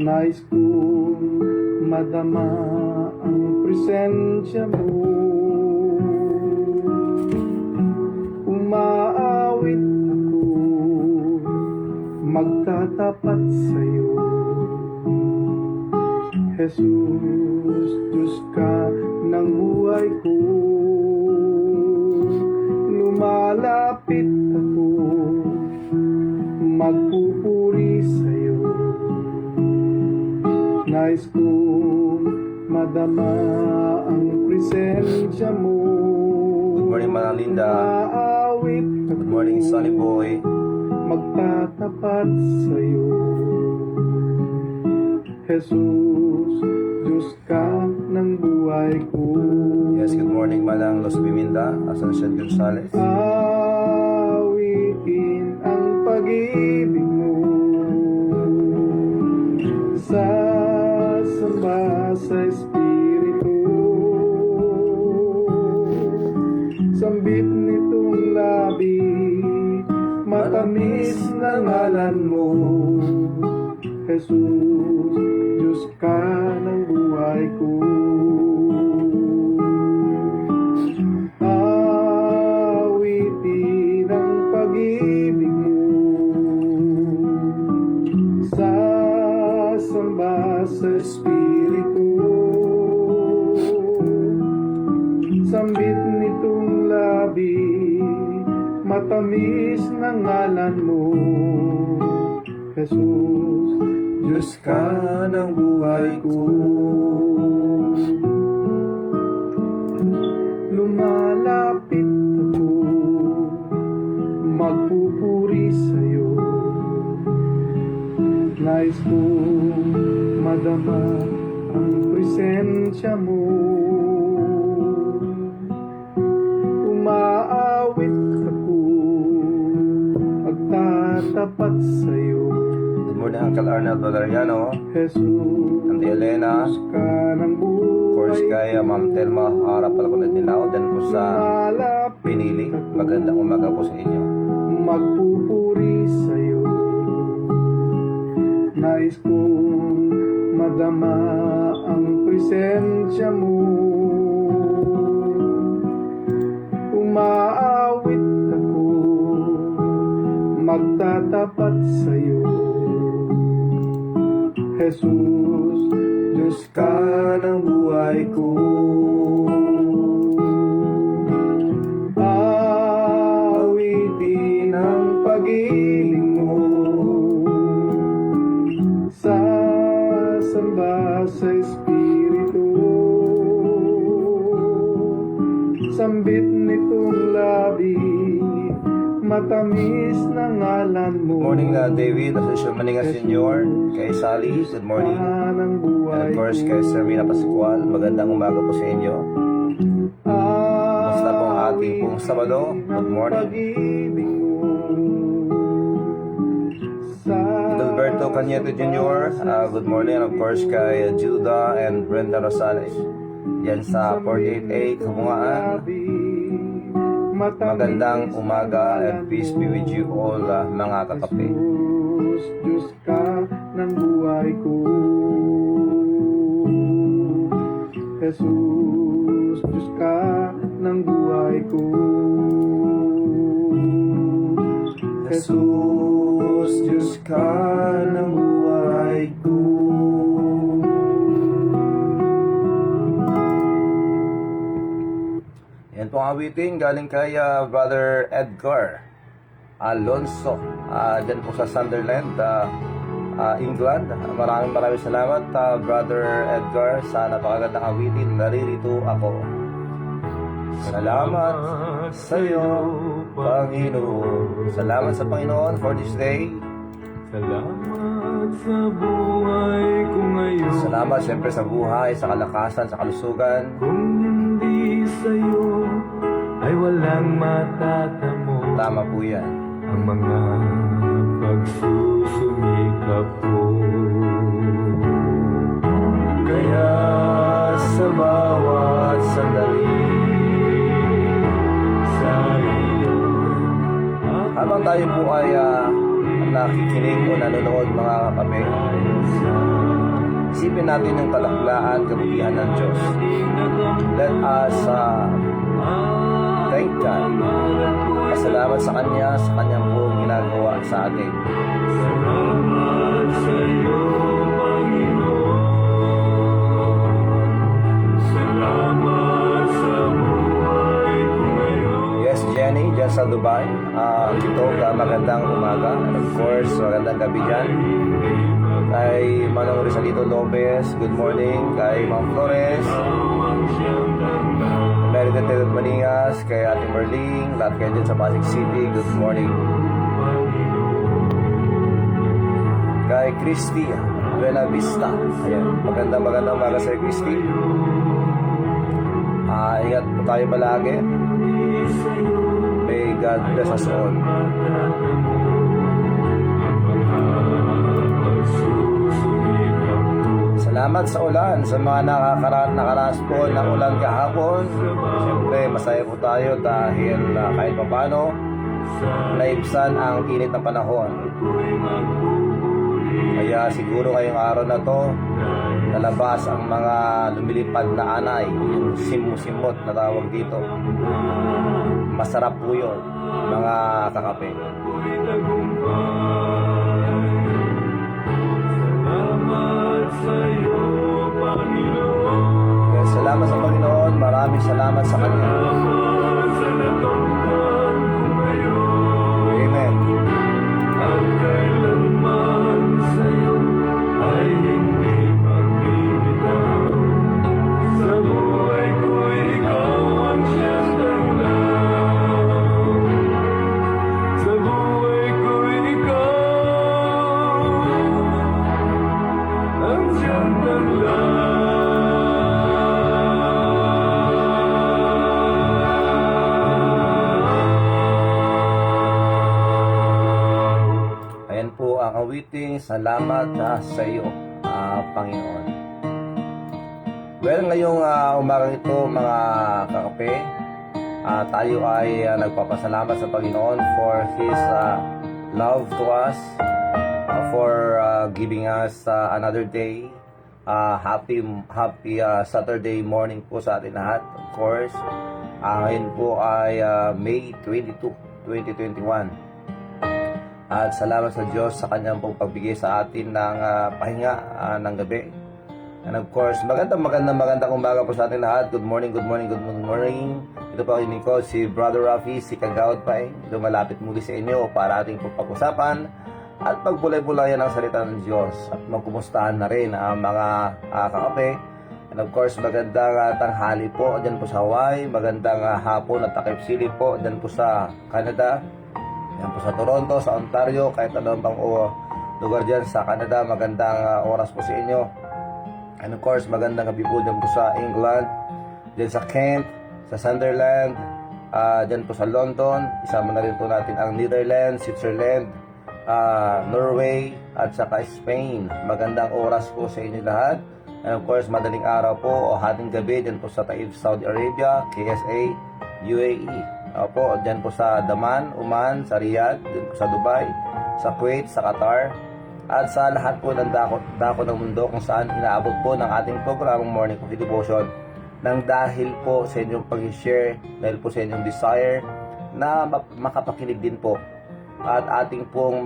Nais kong madama ang presensya mo. Umaawit ako, magtatapat sa'yo. Jesus, Diyos ka ng buhay ko. Lumalapit ako, magpupuri sa'yo. Nais kong madama ang presensya mo. Good morning, Manang Linda. Maawit ako, Good morning, Sonny Boy. magtatapat sa'yo. Jesus, Diyos ka ng buhay ko. Yes, good morning, Manang Los Biminda, Asuncion Gonzales. Awitin ang pag-ibig mo, sasamba sa Espiritu. Sambit nitong labi, matamis na ngalan mo. Jesus, Diyos ka ng buhay ko. Awitin ang pag-ibig mo, sasamba sa Espiritu. Sambit nitong labi, matamis na ngalan mo. Jesus, Diyos ka ng buhay ko. Lumalapit ako, magpupuri sa'yo. Nais kong madama ang presensya mo. Umaawit ako, magtatapat sa'yo. Good morning, Uncle Arnel Valeriano. Jesus, Auntie Elena. Diyos ka ng buhay. Of course, kay Ma'am Telma, harap pala ko na din ako. Then po sa Pinili, magandang umaga po sa inyo. Magpupuri sa'yo. Nais kong madama ang presensya mo. Umaawit ako, magtatapat sa'yo. Jesus, Diyos ka ng buhay ko. Awitin ang pag-ibig mo, sasamba sa Espiritu. Sambit nitong labi, matamis na ngalan mo. Good morning, David, Asuncion Maninga Senior. Kay Sally, good morning. And of course, kay Sermina Pascual, magandang umaga po sa inyo. Kumusta po ang ating pong Sabado? Good morning. Alberto Cañete Jr., good morning. And of course, kay Judah and Brenda Rosales. Yan sa 488 Kamungaan. Magandang umaga and peace be with you all, mga kakape. Diyos ka ng buhay ko. Jesus, Diyos ka ng buhay ko. Jesus, Diyos ka ng buhay ko. Yan pong awitin galing kay Brother Edgar Alonso, dyan po sa Sunderland, England. Maraming salamat, Brother Edgar, sa napakagandang awitin. Naririto ako. Salamat sa iyo, Panginoon. Salamat sa Panginoon for this day. Salamat sa buhay ko ngayon. Salamat siyempre sa buhay, sa kalakasan, sa kalusugan. Kung hindi sa'yo ay walang matatamo. Tama po yan. Ang mga pagsusumikap ko. Kaya sa bawat sandali sa iyo. Habang tayo po ay nakikinig o nanonood, mga kakape, Isipin natin yung kalaklaan, kabutihan ng Diyos. Let us thank God. Pasalamat sa Kanya, sa Kanyang buong ginagawa sa atin. Salamat sa iyo, Panginoon. Salamat sa buhay ko ngayon. Yes, Jenny, dyan sa Dubai. Ito, magandang umaga. And of course, magandang gabi dyan. Kay Manong Rizalito Lopez, good morning. Kay Ma'am Flores, American Ted Maningas, kay Ate Merling, lahat kayo dyan sa Pasig City, good morning. Kay Christy Buena Vista, ayan, magandang umaga sa Christy. Ingat po tayo palagi. May God bless us all. Salamat sa ulan, sa mga nakaranas po ng ulan kahapon. Siyempre, masaya po tayo dahil kahit papano, naibsan ang init ng panahon. Kaya siguro ngayong araw na to, lalabas ang mga lumilipad na anay, yung simusimot na tawag dito. Masarap po yun, mga kakape. Yes, salamat sa Panginoon, maraming salamat sa Kanya. Amen. At kailanman sa'yo ay hindi magbibitaw. Sa buhay ko ikaw ang siyang tanglaw. Sa buhay ko ikaw ang siyang tanglaw. Ayan po ang awiting salamat sa iyo, Panginoon. Well, ngayong umagang ito, mga kakape, tayo ay nagpapasalamat sa Panginoon for His love to us, for giving us another day. Happy Saturday morning po sa atin lahat, of course. Ngayon po ay May 22, 2021. At salamat sa Diyos sa Kanyang pong pagbigay sa atin ng pahinga ng gabi. And of course, magandang umaga po sa atin lahat. Good morning. Ito po ang ko, si Brother Rafi, si Kagawad pa lumalapit muli sa inyo para ating pag-usapan at pagpulay-pulayan ang salita ng Diyos at magkumustahan na rin ang mga kakape. And of course, magandang tanghali po dyan po sa Hawaii, magandang hapon at takip sili po dyan po sa Canada. Yan po sa Toronto, sa Ontario, kahit ano bang lugar dyan sa Canada, magandang oras po sa inyo. And of course, magandang gabi po dyan po sa England, dyan sa Kent, sa Sunderland, dyan po sa London. Isama na rin po natin ang Netherlands, Switzerland, Norway, at saka Spain. Magandang oras po sa inyo lahat. And of course, madaling araw po o hating gabi dyan po sa Taif, Saudi Arabia, KSA, UAE. Opo, dyan po sa Daman, Oman, sa Riyadh, dyan po sa Dubai, sa Kuwait, sa Qatar, at sa lahat po ng dako ng mundo kung saan inaabot po ng ating programang Morning Coffee Devotion nang dahil po sa inyong pag-share, dahil po sa inyong desire na makapakinig din po at ating pong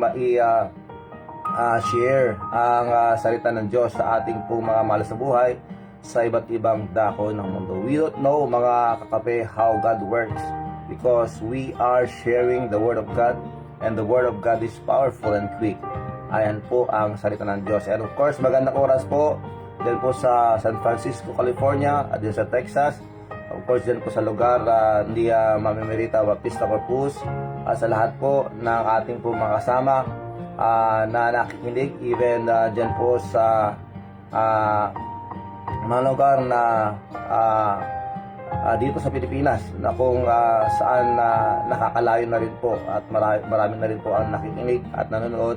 share ang salita ng Diyos sa ating pong mga mahal sa buhay sa iba't ibang dako ng mundo. We don't know, mga kakape, how God works, because we are sharing the Word of God, and the Word of God is powerful and quick. Ayan po ang salita ng Diyos. And of course, magandang oras po dyan po sa San Francisco, California, at dyan sa Texas. Of course, dyan po sa lugar ni Mami Merita Baptista Corpus, at sa lahat po ng ating po mga kasama na nakikinig, even dyan po sa mga lugar na dito sa Pilipinas na kung saan nakakalayo na rin po at marami na rin po ang nakikinig at nanonood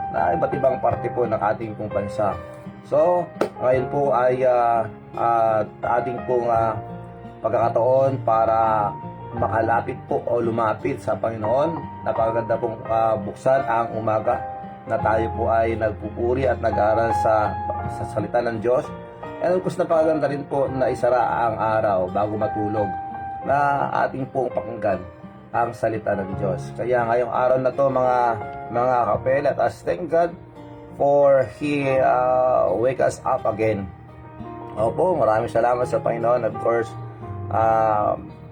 na iba't ibang parte po ng ating pong bansa. So, ngayon po ay ating pong pagkakataon para makalapit po o lumapit sa Panginoon. Napakaganda pong buksan ang umaga na tayo po ay nagpupuri at nag-aaral sa salita ng Diyos. And of course, napakaganda rin po na isara ang araw bago matulog na ating pong pakinggan ang salita ng Diyos. Kaya ngayong araw na to mga kapel, let us thank God for He wake us up again. Opo, maraming salamat sa Panginoon. Of course,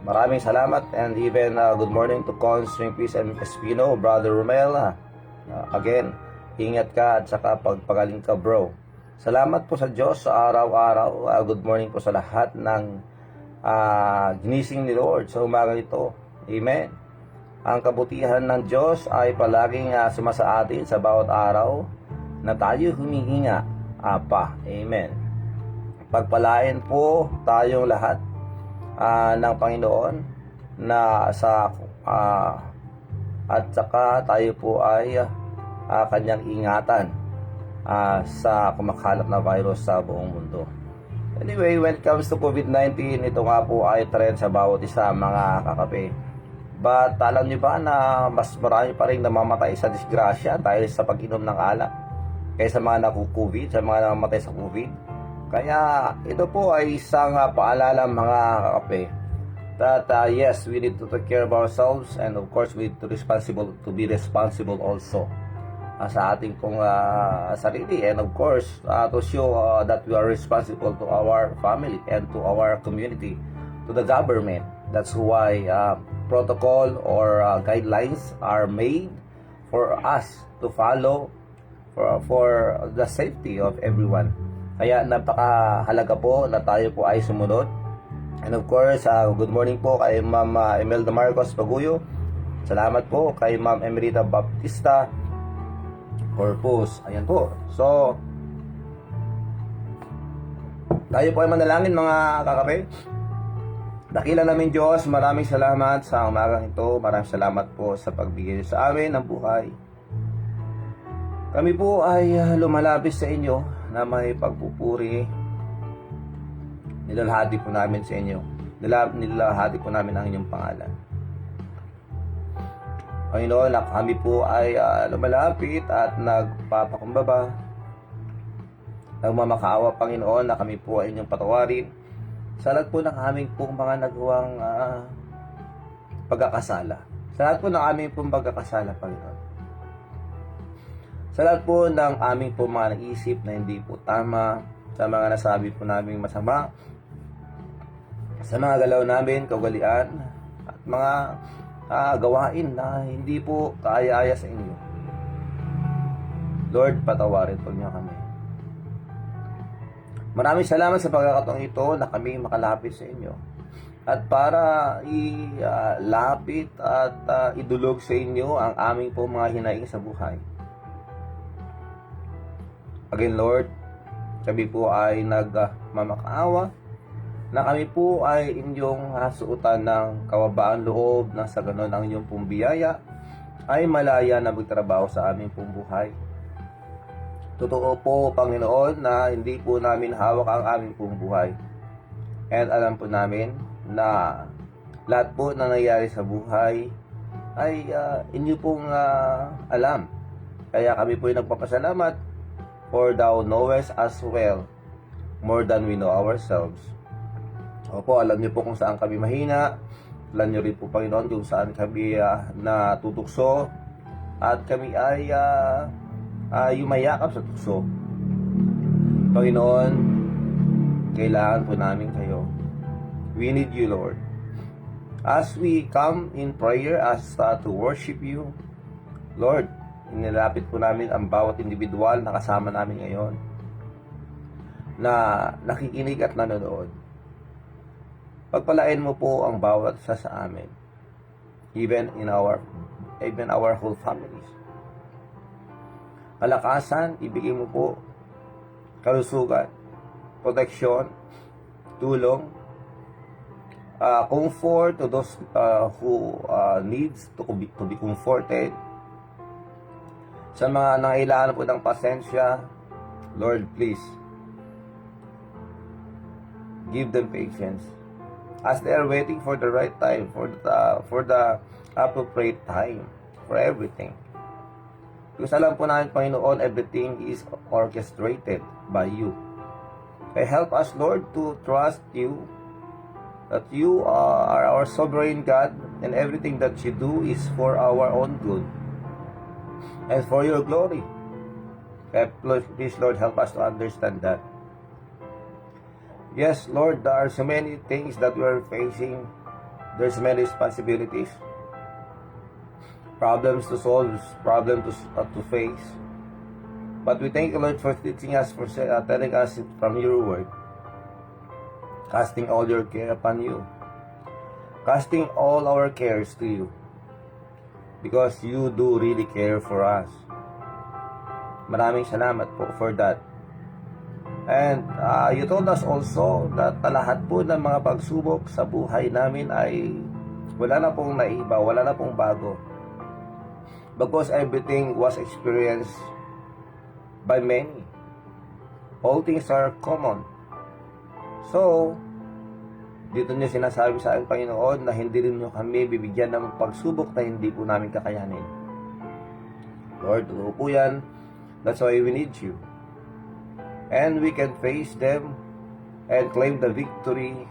maraming salamat and even good morning to Con Swing Peace and Espino, Brother Romel. Again, ingat ka at saka pagpagaling ka, bro. Salamat po sa Diyos sa araw-araw. Good morning po sa lahat ng ginising ni Lord sa umaga ito. Amen. Ang kabutihan ng Diyos ay palaging sumasa atin sa bawat araw na tayo humihinga pa. Amen. Pagpalain po tayong lahat ng Panginoon na at saka tayo po ay kanyang ingatan sa kumakalat na virus sa buong mundo. Anyway, when it comes to COVID-19, ito nga po ay trend sa bawat isa, mga kakape. But alam niyo ba na mas marami pa rin namamatay sa disgrasya dahil sa pag-inom ng alak kaysa mga naku-COVID, sa mga namamatay sa COVID? Kaya ito po ay isang paalala, mga kakape, that yes, we need to take care of ourselves, and of course we need to be responsible also sa ating pong sarili, and of course to show that we are responsible to our family and to our community, to the government. That's why protocol or guidelines are made for us to follow for the safety of everyone. Kaya napakahalaga po na tayo po ay sumunod. And of course, good morning po kay Ma'am Imelda Marcos Paguyo. Salamat po kay Ma'am Emerita Baptista Corpus. Ayan po. So, tayo po ay manalangin, mga kakape. Dakila namin Diyos, maraming salamat sa umagang ito. Maraming salamat po sa pagbigay sa amin ng buhay. Kami po ay lumalapit sa inyo na may pagpupuri. Nilalahati po namin sa inyo. Nilalahati po namin ang inyong pangalan. Panginoon, na kami po ay lumalapit at nagpapakumbaba. Nagmamakaawa, Panginoon, na kami po ay inyong patawarin sa lahat po ng aming pong mga nagawang pagkakasala. Sa lahat po ng aming pong pagkakasala, Panginoon. Sa lahat po ng aming pong mga naisip na hindi po tama, sa mga nasabi po naming masama, sa mga galaw namin, kaugalian, at mga gawain na hindi po kaaya-aya sa inyo. Lord, patawarin po niyo kami. Maraming salamat sa pagkakataong ito na kami makalapit sa inyo. At para ilapit at idulog sa inyo ang aming po mga hinaing sa buhay. Again, Lord, kami po ay nagmamakaawa na kami po ay inyong hasuutan ng kawabaan loob na sa ganon ang inyong pong biyaya ay malaya na magtrabaho sa aming pong buhay. Totoo po, Panginoon, na hindi po namin hawak ang aming pong buhay. And alam po namin na lahat po na nangyayari sa buhay ay inyo pong alam. Kaya kami po ay nagpapasalamat, for thou knowest as well more than we know ourselves. Opo, alam niyo po kung saan kami mahina. Alam niyo rin po, Panginoon, kung saan kami natutukso. At kami ay yumayakap sa tukso. Panginoon, kailangan po namin kayo. We need you, Lord. As we come in prayer, as to worship you, Lord, inilapit po namin ang bawat individual na kasama namin ngayon, na nakikinig at nanonood. Pagpalain mo po ang bawat isa sa amin, even our whole families. Kalakasan, ibigay mo po, kalusugan, protection, tulong, comfort to those who needs to be comforted. Sa mga nangailangan po ng pasensya, Lord, please give them patience as they are waiting for the right time, for the appropriate time for everything. Because alam po namin, Panginoon, everything is orchestrated by you. Kaya help us, Lord, to trust you, that you are our sovereign God, and everything that you do is for our own good and for your glory. Kaya please, Lord, help us to understand that. Yes, Lord, there are so many things that we are facing. There's many responsibilities, problems to solve, problems to face. But we thank you, Lord, for teaching us, for telling us from your word, casting all your care upon you, casting all our cares to you, because you do really care for us. Maraming salamat po for that. And you told us also that lahat po ng mga pagsubok sa buhay namin ay wala na pong naiba, wala na pong bago. Because everything was experienced by many. All things are common. So, dito niyo sinasabi sa akin, Panginoon, na hindi rin niyo kami bibigyan ng pagsubok na hindi po namin kakayanin. Lord, totoo po yan. That's why we need you. And we can face them and claim the victory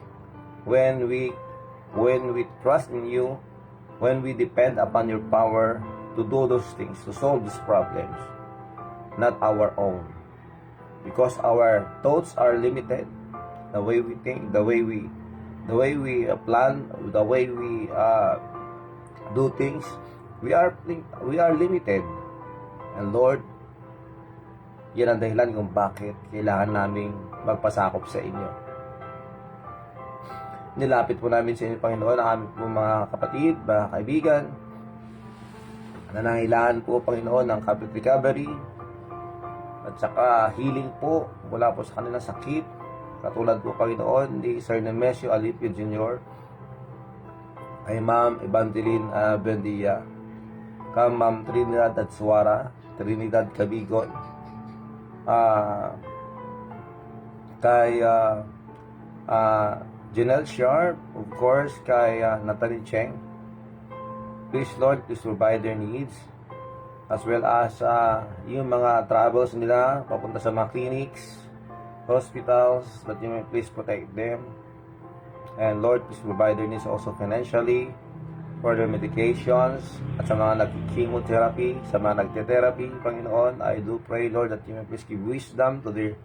when we trust in you, when we depend upon your power to do those things, to solve these problems, not our own. Because our thoughts are limited, the way we think, the way we plan, the way we do things, we are limited. And Lord, yan ang dahilan kung bakit kailangan naming magpasakop sa inyo. Nilapit po namin sa inyo, Panginoon, ang aming po mga kapatid, mga kaibigan, na nangailangan po, Panginoon, ng complete recovery at saka healing po mula po sa kanilang sakit. Katulad po, Panginoon, ni Sir Nemesio Alipio Jr., kay Ma'am Evangeline Bendia, kay Ma'am Trinidad Atsuara, Trinidad Cabigon, kay Janelle Sharp, of course, kay Natalie Cheng. Please, Lord, please provide their needs, as well as yung mga travels nila papunta sa mga clinics, hospitals, that you may please protect them. And Lord, please provide their needs also financially for their medications, at sa mga nag-chemotherapy, sa mga nagte-therapy, Panginoon, I do pray, Lord, that you may please give wisdom to their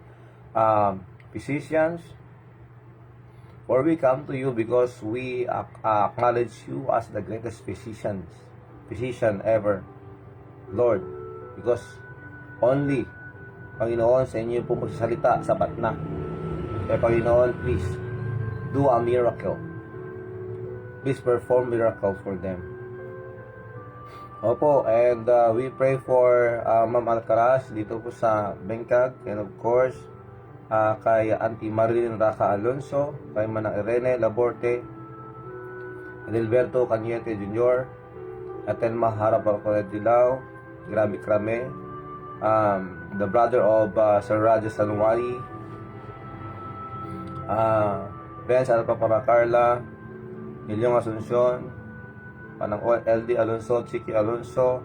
physicians. For we come to you because we acknowledge you as the greatest physician ever, Lord, because only, Panginoon, sa inyo po magsasalita, sapat na. Kaya Panginoon, please, do a miracle. Please perform miracle for them. Opo, and we pray for Ma'am Alcaraz dito po sa Bengkag, and of course, kay Auntie Marilyn Raca Alonso, kay Manang Irene Laborte, Edilberto Cañete Jr., Atenma Harap Dilao, Grami Krame, the brother of Sir Raja Sanwari, Benz Alpa Paracarla, Milyong Asuncion, Panang LD Alonso, Chiki Alonso.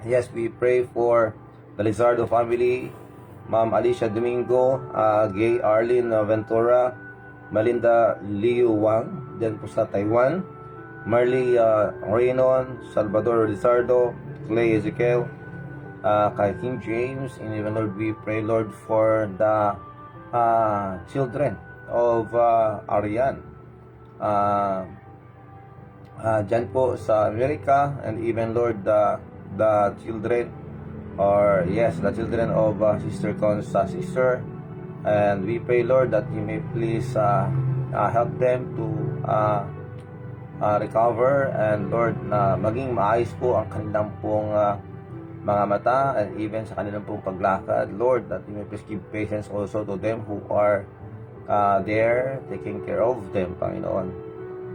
Yes, we pray for the Lizardo family, Ma'am Alicia Domingo, Gay Arlene Ventura, Malinda Liu Wang, dyan po sa Taiwan, Marley Reynon, Salvador Lizardo, Clay Ezekiel, kay King James, and even Lord, we pray, Lord, for the children of Arian, dyan po sa America, and even Lord, the children, or yes, the children of Sister Con's sister, and we pray, Lord, that you may please help them to recover, and Lord, na maging maayos po ang kanilang pong mga mata, and even sa kanilang pong paglakad, Lord, that you may please give patience also to them who are there, taking care of them, Panginoon.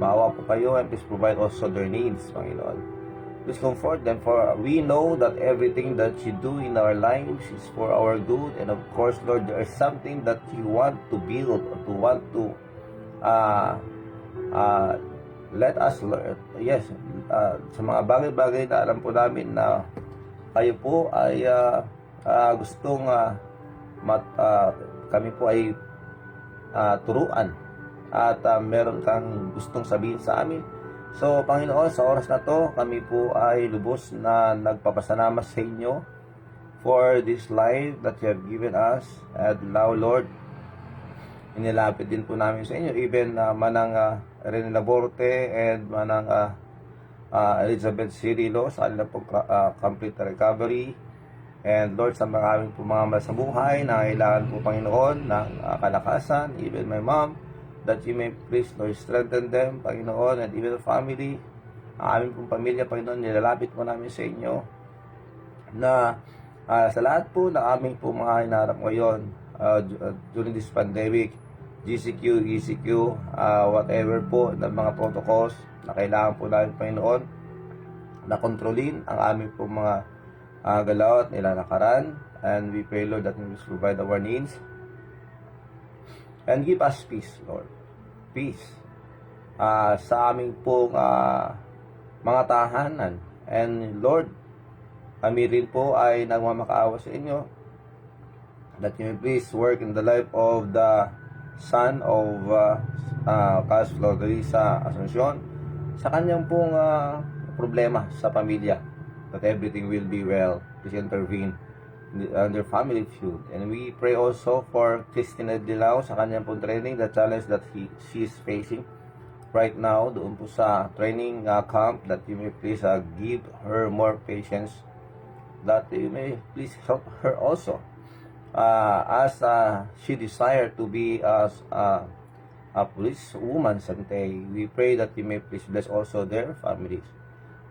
Maawa po kayo, and please provide also their needs, Panginoon. Please comfort them, for we know that everything that you do in our lives is for our good, and of course, Lord, there is something that you want to build, or to want to let us learn. Yes, sa mga bagay-bagay na alam po namin na kayo po ay gustong kami po ay turuan at meron kang gustong sabihin sa amin. So, Panginoon, sa oras na to, kami po ay lubos na nagpapasalamat sa inyo for this life that you have given us. And now, Lord, inilapit din po namin sa inyo, even Manang Rene Laborte and Manang Elizabeth Cirilo sa kanilang po complete recovery. And Lord, sa maraming po mga sa buhay na kailangan po, Panginoon, ng kalakasan, even my mom, that you may please, Lord, strengthen them, Panginoon, and even the family, ang aming pong pamilya, Panginoon, nilalapit po namin sa inyo na sa lahat po na aming po mga hinarap ngayon during this pandemic, GCQ, ECQ, whatever po ng mga protocols na kailangan po namin, Panginoon, na kontrolin ang aming po mga galaw at nilalakaran. And we pray, Lord, that you will provide our needs and give us peace, Lord. Peace sa aming pong mga tahanan. And Lord, kami rin po ay nagmamakaawa sa inyo that you may please work in the life of the son of Cas Florisa Asuncion sa kanyang pong problema sa pamilya, that everything will be well. Please intervene on their family feud. And we pray also for Christina Dilao sa kanyang pong training, the challenge that she is facing right now doon po sa training camp, that you may please give her more patience, that you may please help her also as she desire to be a police woman someday. We pray that you may please bless also their families.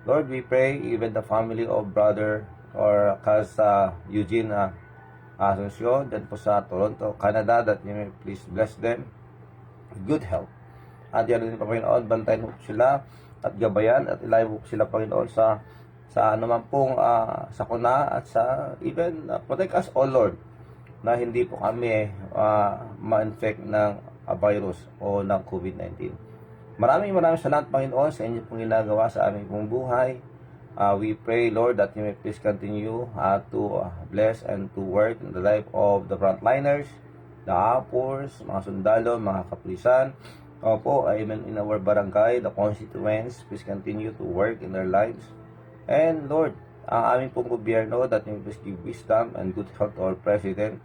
Lord, we pray even the family of brother or Cas Eugene Asuncion dyan po sa Toronto, Canada, that you may please bless them with good health. At yan din po, Panginoon, bantayan po sila at gabayan at ilayo po sila, Panginoon, sa naman pong sakuna at sa even protect us, O Lord, na hindi po kami ma-infect ng virus o ng COVID-19. Maraming salamat, Panginoon, sa inyo pong ginagawa sa aming pong buhay. We pray, Lord, that you may please continue to bless and to work in the life of the frontliners, the APORs, mga sundalo, mga kapulisan, opo, even in our barangay, the constituents. Please continue to work in their lives. And Lord, ang aming pong gobyerno, that you may please give wisdom and good health to our President,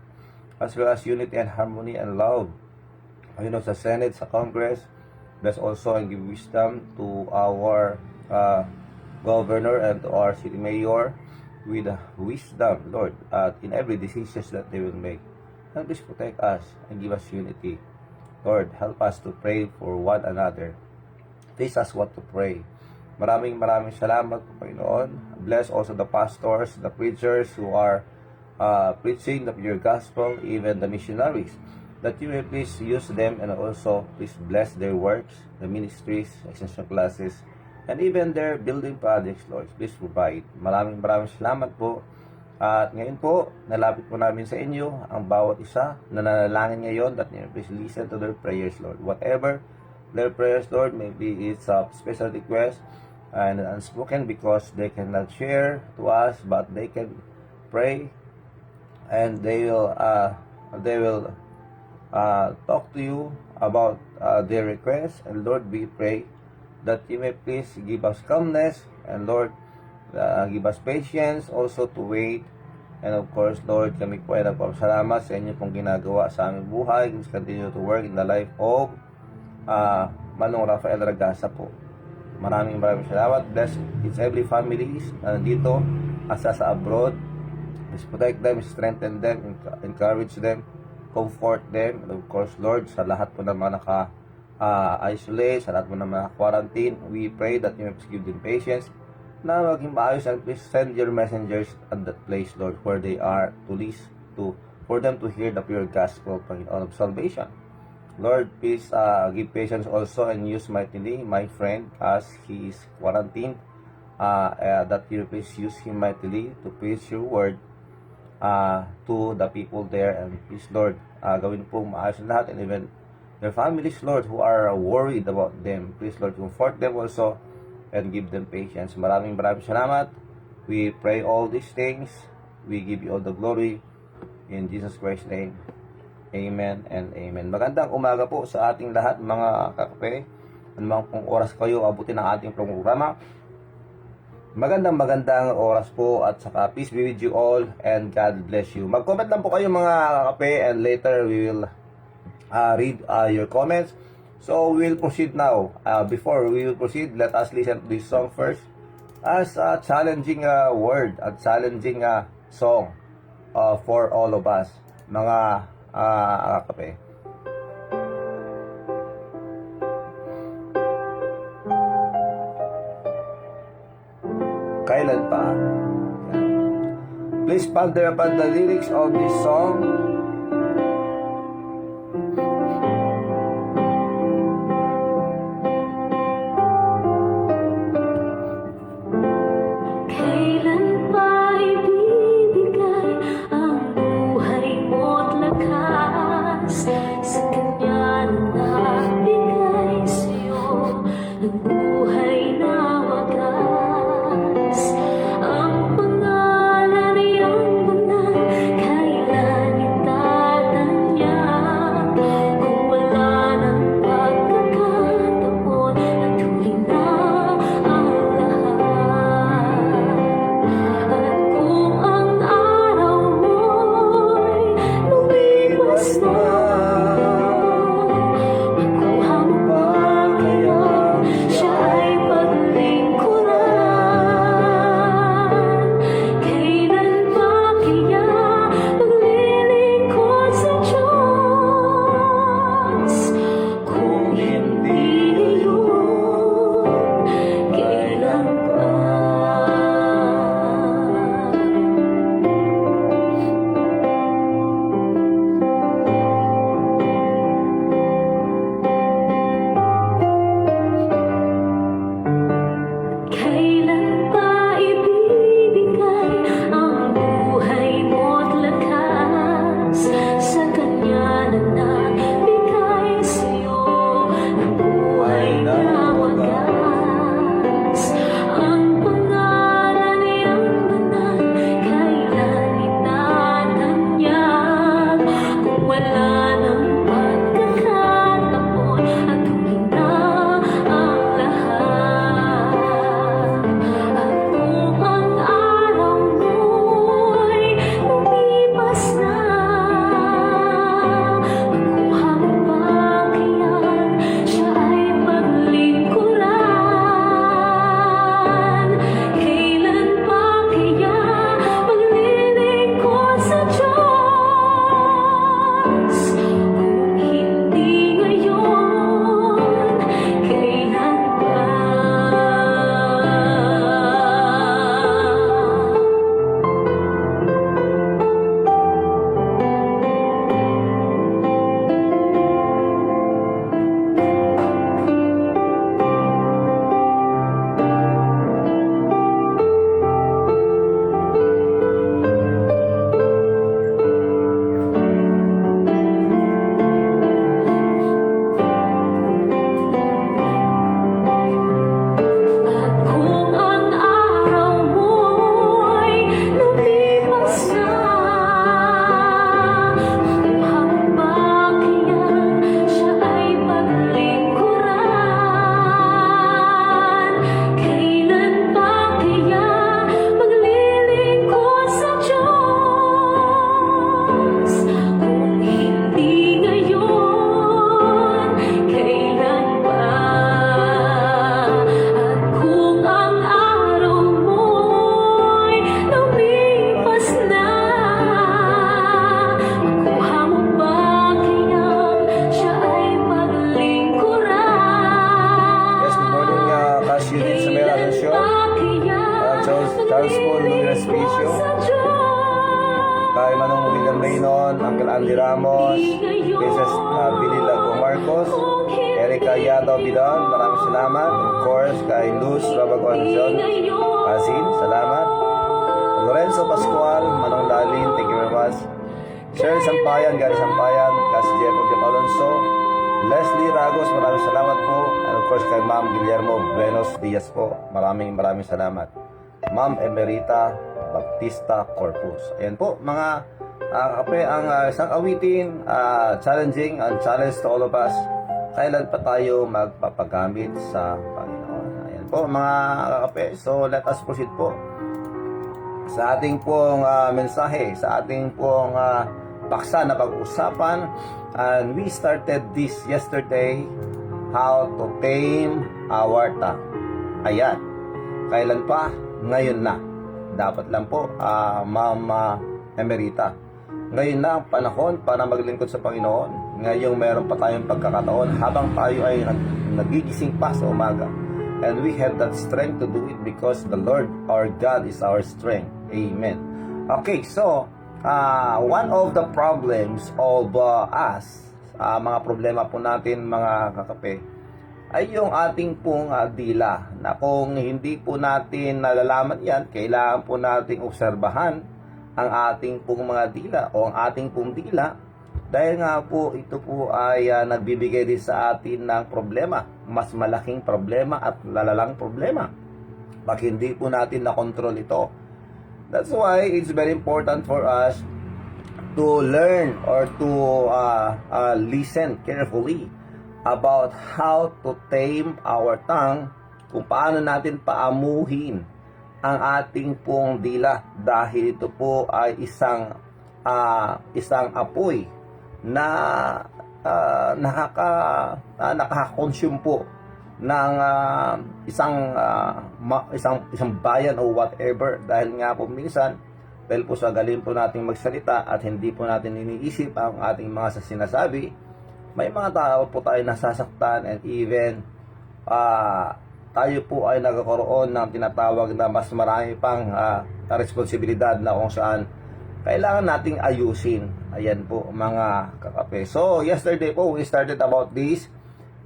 as well as unity and harmony and love, sa Senate, sa Congress. Bless also and give wisdom to our governor and to our city mayor with wisdom, Lord, in every decisions that they will make. And please protect us and give us unity. Lord, help us to pray for one another. Teach us what to pray. Maraming salamat po, Panginoon. Bless also the pastors, the preachers who are preaching your gospel, even the missionaries, that you may please use them, and also please bless their works, the ministries, extension classes, and even their building projects, Lord. Please provide. Maraming salamat po. At ngayon po, nalapit po namin sa inyo ang bawat isa na nanalangin ngayon, that you please listen to their prayers, Lord. Whatever their prayers, Lord, maybe it's a special request and unspoken because they cannot share to us, but they can pray and they will talk to you about their requests. And Lord, we pray that you may please give us calmness, and Lord, give us patience also to wait. And of course, Lord, kami po ay nagpapasalamat sa inyo pong ginagawa sa aming buhay. Please continue to work in the life of Manong Rafael Ragasa po. Maraming salamat. Bless each every family na nandito asa sa abroad. Please protect them, strengthen them, encourage them, comfort them. And of course, Lord, sa lahat po ng mga isolate, sa lahat po ng mga quarantine, we pray that you may give them patience na maging maayos, and please send your messengers at that place, Lord, where they are for them to hear the pure gospel, Panginoon, of salvation. Lord, please give patience also and use mightily my friend as he is quarantined, that you please use him mightily to preach your word to the people there. And please, Lord, gawin po maayos na lahat, and even their families, Lord, who are worried about them. Please, Lord, comfort them also and give them patience. Maraming salamat. We pray all these things. We give you all the glory. In Jesus Christ's name. Amen and amen. Magandang umaga po sa ating lahat mga kakape. Anumang pong oras kayo abutin ang ating programa. Magandang oras po at saka peace be with you all and God bless you. Mag-comment lang po kayo mga kakape and later we will read your comments. So we will proceed now. Before we will proceed, let us listen to this song first as a challenging word, a challenging song for all of us mga kakape. Kailan pa? Please ponder upon the lyrics of this song. Kailan pa ibibigay ang buhay mo't lakas sa kanya na nagbigay sa'yo ng buhay na wagas? Ang pangalan niyang banal, kailan itatanyag? Kung wala ng pagkakataon at huli na ang lahat. At kung ang araw mo'y lumipas na, makuha mo ba kaya siya ay paglingkuran? Kailan ba kaya maglilingkod sa Diyos? Kung hindi ngayon, kailan pa? Kailan pa ibibigay ang buhay mo't lakas sa kanya na nagbigay sa'yo ng buhay na wagas? Ang pangalan niyang banal, kailan itatanyag? Kung wala ng pagkakataon at huli na ang lahat. At kung ang araw mo'y lumipas na, makuha mo ba kaya siya ay paglingkuran? Kailan pa kaya maglilingkod sa Diyos? Kung hindi ngayon, kailan pa? At kung ang araw mo'y lumipas na, makuha mo ba kaya siya ay paglingkuran? Kailan pa kaya maglilingkod sa Diyos? Kung hindi ngayon, kailan pa? At kung ang araw mo'y lumipas na, makuha mo ba kaya siya ay paglingkuran? Yes, good morning, Cash Unit sa Mera Anunsyo. Charles Paul Luis Picio. Kay Manong William Reynon, Uncle Andy Ramos, Mrs. Billy Lago Marcos, Erica Yadaw Bidan, maraming salamat. Of course, kay Luz Rabagon John Asin, salamat. Lorenzo Pascual, Manong Lalin, thank you very much. Cheryl Sampayan, Gary Sampayan, Cas Jepo de Alonso, Leslie Ragos, maraming salamat po. And of course kay Ma'am Guillermo Buenos Diaz po, maraming salamat. Ma'am Emerita Baptista Corpus. Ayan po mga kape, ang isang awitin, challenging and challenge to all of us. Kailan pa tayo magpapagamit sa Panginoon? Ayan po mga kape. So let us proceed po sa ating pong mensahe, sa ating pong paksa na pag-usapan. And we started this yesterday, how to tame our tongue. Ayan. Kailan pa? Ngayon na. Dapat lang po, Ma'am Emerita. Ngayon na ang panahon para maglingkod sa Panginoon. Ngayong meron pa tayong pagkakataon habang tayo ay nagigising pa sa umaga. And we have that strength to do it because the Lord our God is our strength. Amen. Okay, so one of the problems of us, mga problema po natin mga kakape, ay yung ating pong dila, na kung hindi po natin nalalaman yan, kailangan po nating obserbahan ang ating pong mga dila o ang ating pong dila, dahil nga po ito po ay nagbibigay din sa atin ng problema, mas malaking problema at lalalang problema pag hindi po natin nakontrol ito. That's why it's very important for us to learn or to listen carefully about how to tame our tongue, kung paano natin paamuhin ang ating pong dila, dahil ito po ay isang apoy na nakaka-consume po ng isang bayan o whatever, dahil nga po minsan, dahil po sa galing po nating magsalita at hindi po natin iniisip ang ating mga sinasabi, may mga tao po tayo nasasaktan, and even tayo po ay nagkakaroon ng tinatawag na mas marami pang responsibilidad na kung saan kailangan nating ayusin. Ayan po mga kakape. So yesterday po we started about this,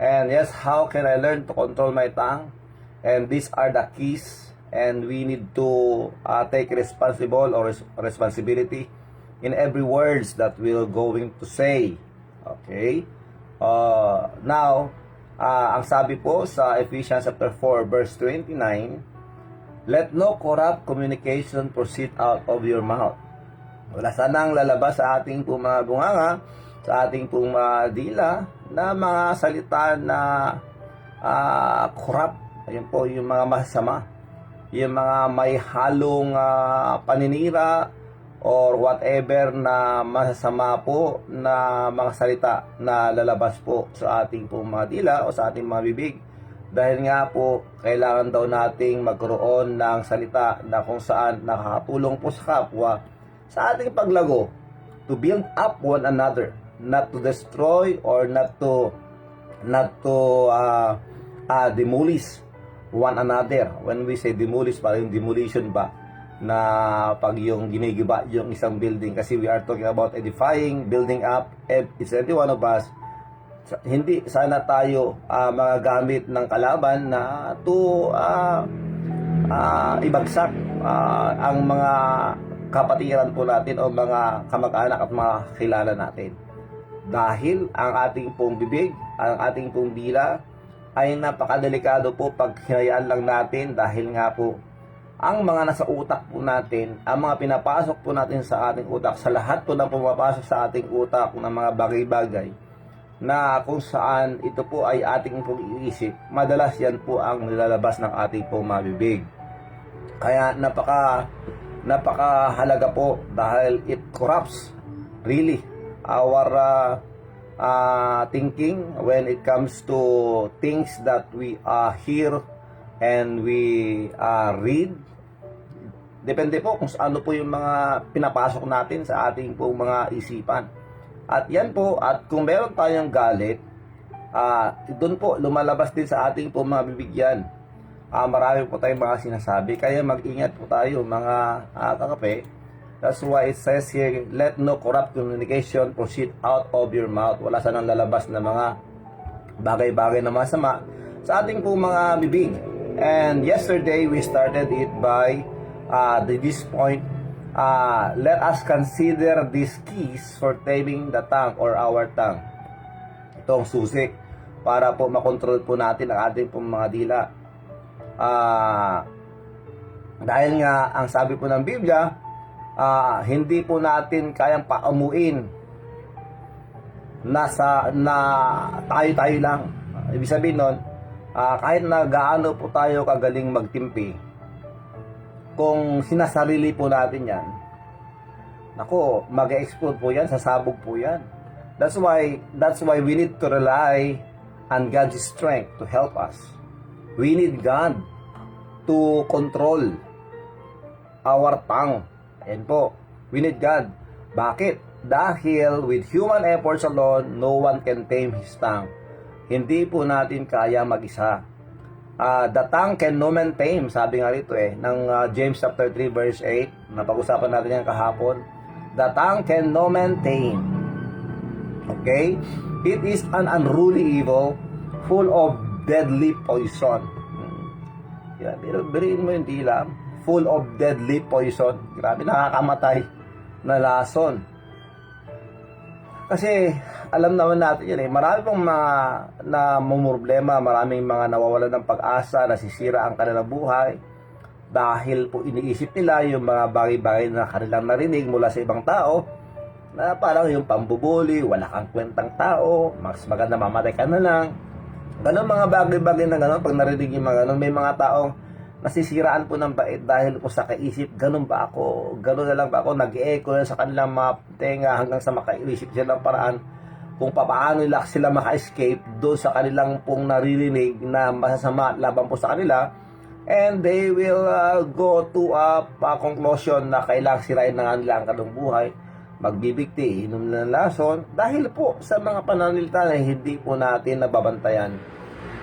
and yes, how can I learn to control my tongue? And these are the keys, and we need to take responsibility in every words that we're going to say. Okay? Now, ang sabi po sa Ephesians chapter 4 verse 29, let no corrupt communication proceed out of your mouth. Wala sanang lalabas sa ating pong mga bunganga, sa ating pong mga dila, na mga salita na corrupt. Ayun po, yung mga masama, yung mga may halong paninira or whatever na masasama po na mga salita na lalabas po sa ating pong mga dila o sa ating mga bibig. Dahil nga po, kailangan daw nating magkaroon ng salita na kung saan nakakatulong po sa kapwa sa ating paglago, to build up one another, not to destroy or not to demolish one another. When we say demolish, parang demolition ba, na pag yung ginigiba yung isang building, kasi we are talking about edifying, building up. It's every one of us. Hindi sana tayo mga gamit ng kalaban na to ibagsak ang mga kapatiran po natin o mga kamag-anak at mga kilala natin. Dahil ang ating pong bibig, ang ating pong dila ay napakadelikado po pag hinayaan lang natin, dahil nga po ang mga nasa utak po natin, ang mga pinapasok po natin sa ating utak, sa lahat po ng pumapasok sa ating utak ng mga bagay-bagay na kung saan ito po ay ating pong iisip, madalas yan po ang nilalabas ng ating pong mabibig. Kaya napakahalaga po, dahil it corrupts really our thinking when it comes to things that we hear and we read. Depende po kung ano po yung mga pinapasok natin sa ating pong mga isipan. At yan po, at kung meron tayong galit, doon po lumalabas din sa ating pong mga bibigyan. Marami po tayong mga sinasabi, kaya mag-ingat po tayo mga kakape. That's why it says here, let no corrupt communication proceed out of your mouth. Wala sanang lalabas na mga bagay-bagay na masama sa ating pong mga bibig. And yesterday we started it by this point, let us consider these keys for taming the tongue or our tongue. Itong susi para po makontrol po natin ang ating pong mga dila. Dahil nga, ang sabi po ng Biblia, hindi po natin kayang paumuin na tayo-tayo lang. Ibig sabihin nun, kahit na gaano po tayo kagaling magtimpi, kung sinasarili po natin yan, nako, mag-explode po yan, sasabog po yan. That's why we need to rely on God's strength to help us. We need God to control our tongue. Ayan po, we need God. Bakit? Dahil with human efforts alone, no one can tame his tongue. Hindi po natin kaya mag-isa. The tongue can no man tame, sabi nga rito ng James chapter 3 verse 8, napag-usapan natin yan kahapon. The tongue can no man tame. Okay? It is an unruly evil, full of deadly poison. Yeah, pero beriin mo yung dila, full of deadly poison. Grabe, nakakamatay na lason. Kasi alam naman natin yan marami pong mga namumroblema, maraming mga nawawalan ng pag-asa, nasisira ang kanilang buhay dahil po iniisip nila yung mga bagay-bagay na kanilang narinig mula sa ibang tao na parang yung pambubuli, wala kang kwentang tao, mas maganda mamatay ka na lang. Ganun mga bagay-bagay na gano'n, pag narinig yung mga gano'n, may mga taong nasisiraan po ng bait dahil po sa kaisip, ganun ba ako, ganun na lang ba ako, nag-e-echo na sa kanilang mga tenga hanggang sa makaisip sila ng paraan kung paano nila sila maka-escape doon sa kanilang pong naririnig na masasama laban po sa kanila, and they will go to a conclusion na kailangang sirain na nila ang kanilang buhay, magbibigti, inom na ng lason dahil po sa mga pananalita na hindi po natin nababantayan.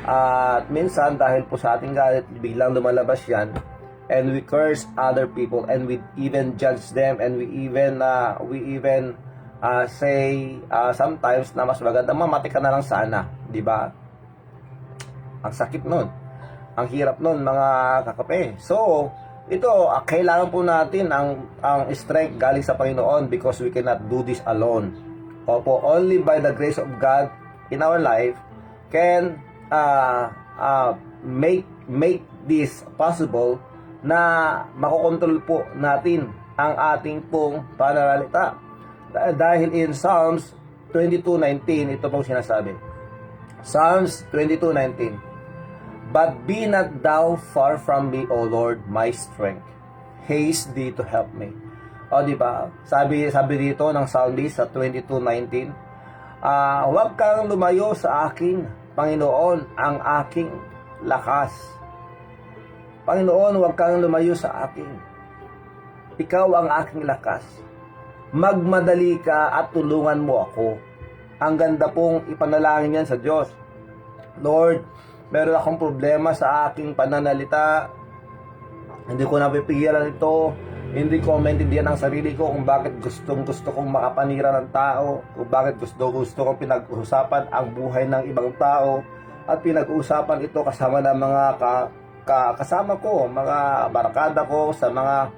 At minsan dahil po sa ating galit, biglang lumalabas yan, and we curse other people, and we even judge them, and we even say sometimes na mas maganda mamatay ka na lang sana, di ba? Ang sakit nun, ang hirap nun mga kakape. So ito, kailangan po natin ang strength galing sa Panginoon, because we cannot do this alone. Opo, only by the grace of God in our life can make this possible na makokontrol po natin ang ating pong pananalita. Dahil in Psalms 22:19, ito pong sinasabi. Psalms 22:19, "But be not thou far from me, O Lord, my strength. Haste thee to help me." O, di ba? Sabi dito ng psalmist sa 22:19, huwag kang lumayo sa akin, Panginoon, ang aking lakas. Panginoon, huwag kang lumayo sa akin. Ikaw ang aking lakas. Magmadali ka at tulungan mo ako. Ang ganda pong ipanalangin yan sa Diyos. Lord, meron akong problema sa aking pananalita. Hindi ko napipigilan ito. Hindi ko maintindihan ang sarili ko kung bakit gusto kong makapanira ng tao, kung bakit gusto kong pinag-uusapan ang buhay ng ibang tao, at pinag-uusapan ito kasama ng mga kasama ko, mga barkada ko, sa mga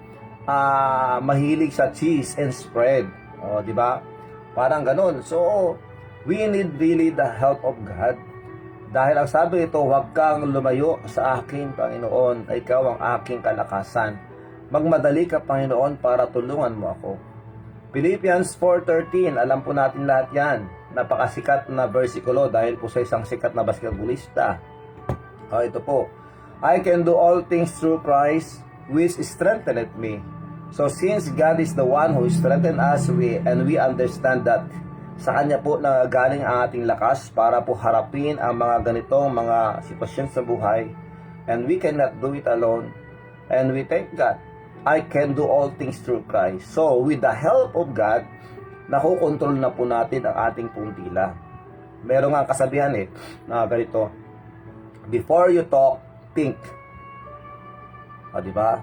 mahilig sa cheese and spread. O, di ba? Parang ganun. So, we need really the help of God. Dahil ang sabi ito, huwag kang lumayo sa akin, Panginoon, ikaw ang aking kalakasan. Magmadali ka, Panginoon, para tulungan mo ako. Philippians 4:13, alam po natin lahat yan. Napakasikat na versikulo dahil po sa isang sikat na basketballista. Ito po, I can do all things through Christ, which strengtheneth me. So since God is the one who strengthened us, and we understand that sa Kanya po nanggaling ang ating lakas para po harapin ang mga ganitong mga sitwasyon sa buhay, and we cannot do it alone, and we thank God. I can do all things through Christ. So, with the help of God, nakokontrol na po natin ang ating puntila. Meron nga kasabihan na ganito, before you talk, think. O, diba?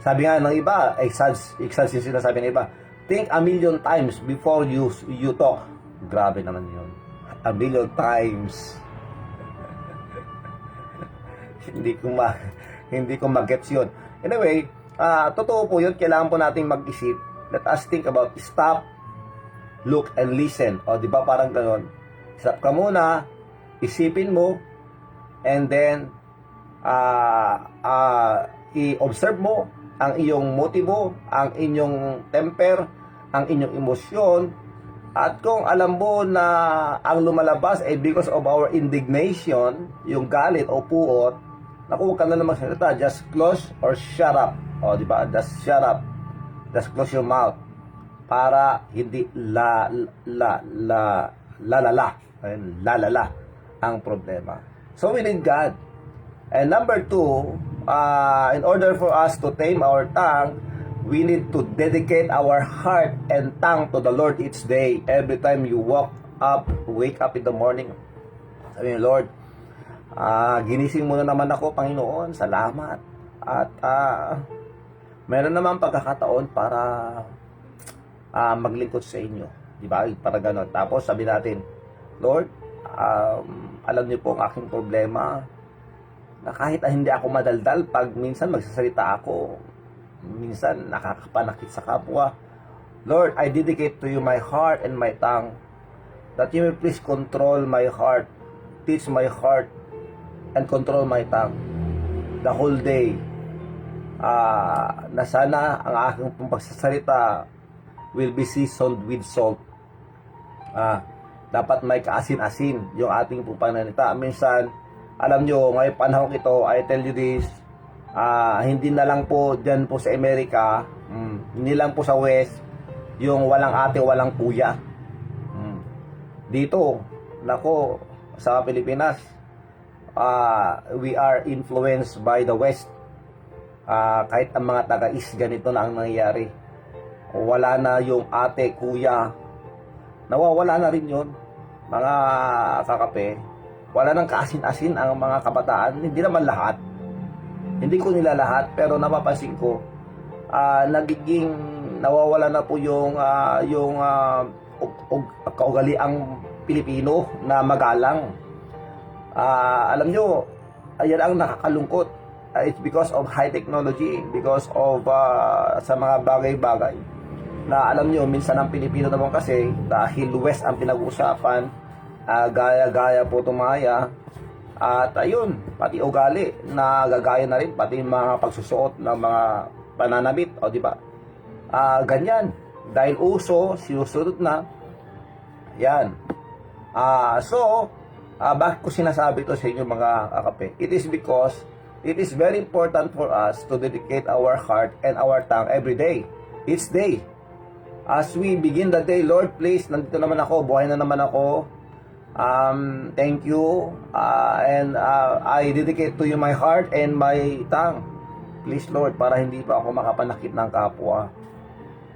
Sabi nga ng iba, exads yung sinasabi ng iba, think a million times before you talk. Grabe naman yun. A million times. hindi ko mag-gets yun. Anyway, totoo po yun, kailangan po nating mag-isip. Let us think about stop, look, and listen. O, di ba parang gano'n? Stop ka muna, isipin mo, and then, i-observe mo ang iyong motibo, ang inyong temper, ang inyong emosyon. At kung alam mo na ang lumalabas ay because of our indignation, yung galit o puot, naku, huwag ka na naman magsalita, just close or shut up. O, di ba? Just shut up. Just close your mouth. Para hindi lalala ang problema. So we need God. And number 2, in order for us to tame our tongue, we need to dedicate our heart and tongue to the Lord each day. Every time you wake up in the morning, sabi niyo, Lord, ginising mo na naman ako, Panginoon, salamat. At meron naman pagkakataon para maglingkod sa inyo. Di ba? Para gano'n. Tapos sabi natin, Lord, alam niyo po ang aking problema, na kahit hindi ako madaldal, pag minsan magsasalita ako, minsan nakakapanakit sa kapwa. Lord, I dedicate to you my heart and my tongue, that you may please control my heart, teach my heart, and control my tongue the whole day. Na sana ang aking pagsasalita will be seasoned with salt. Dapat may kaasin-asin yung ating pananalita. Minsan, alam nyo, ngayong panahon ito, I tell you this, hindi na lang po dyan po sa Amerika, hindi lang po sa West, yung walang ate, walang kuya. Dito, nako, sa Pilipinas, we are influenced by the West. Kahit ang mga taga-East, ganito na ang nangyayari. Wala na yung ate, kuya. Nawawala na rin yun, mga kakape. Wala nang kaasin-asin ang mga kabataan. Hindi naman lahat. Hindi ko nila lahat, pero napapansin ko, nagiging nawawala na po yung kaugaliang Pilipino na magalang. Alam nyo, ayan ang nakakalungkot. It's because of high technology, because of sa mga bagay-bagay. Na alam nyo, minsan ang Pilipino naman kasi, dahil West ang pinag-uusapan, gaya-gaya po tumaya. At ayun, pati ugali na gagaya na rin, pati mga pagsusuot ng mga pananabit, o di ba? Ganyan, dahil uso, sinusunod na. Yan. Bakit ko sinasabi ito sa inyo mga kakape? It is because it is very important for us to dedicate our heart and our tongue every day, each day. As we begin the day, Lord, please, nandito naman ako, buhay na naman ako. Thank you, and I dedicate to you my heart and my tongue. Please, Lord, para hindi pa ako makapanakit ng kapwa.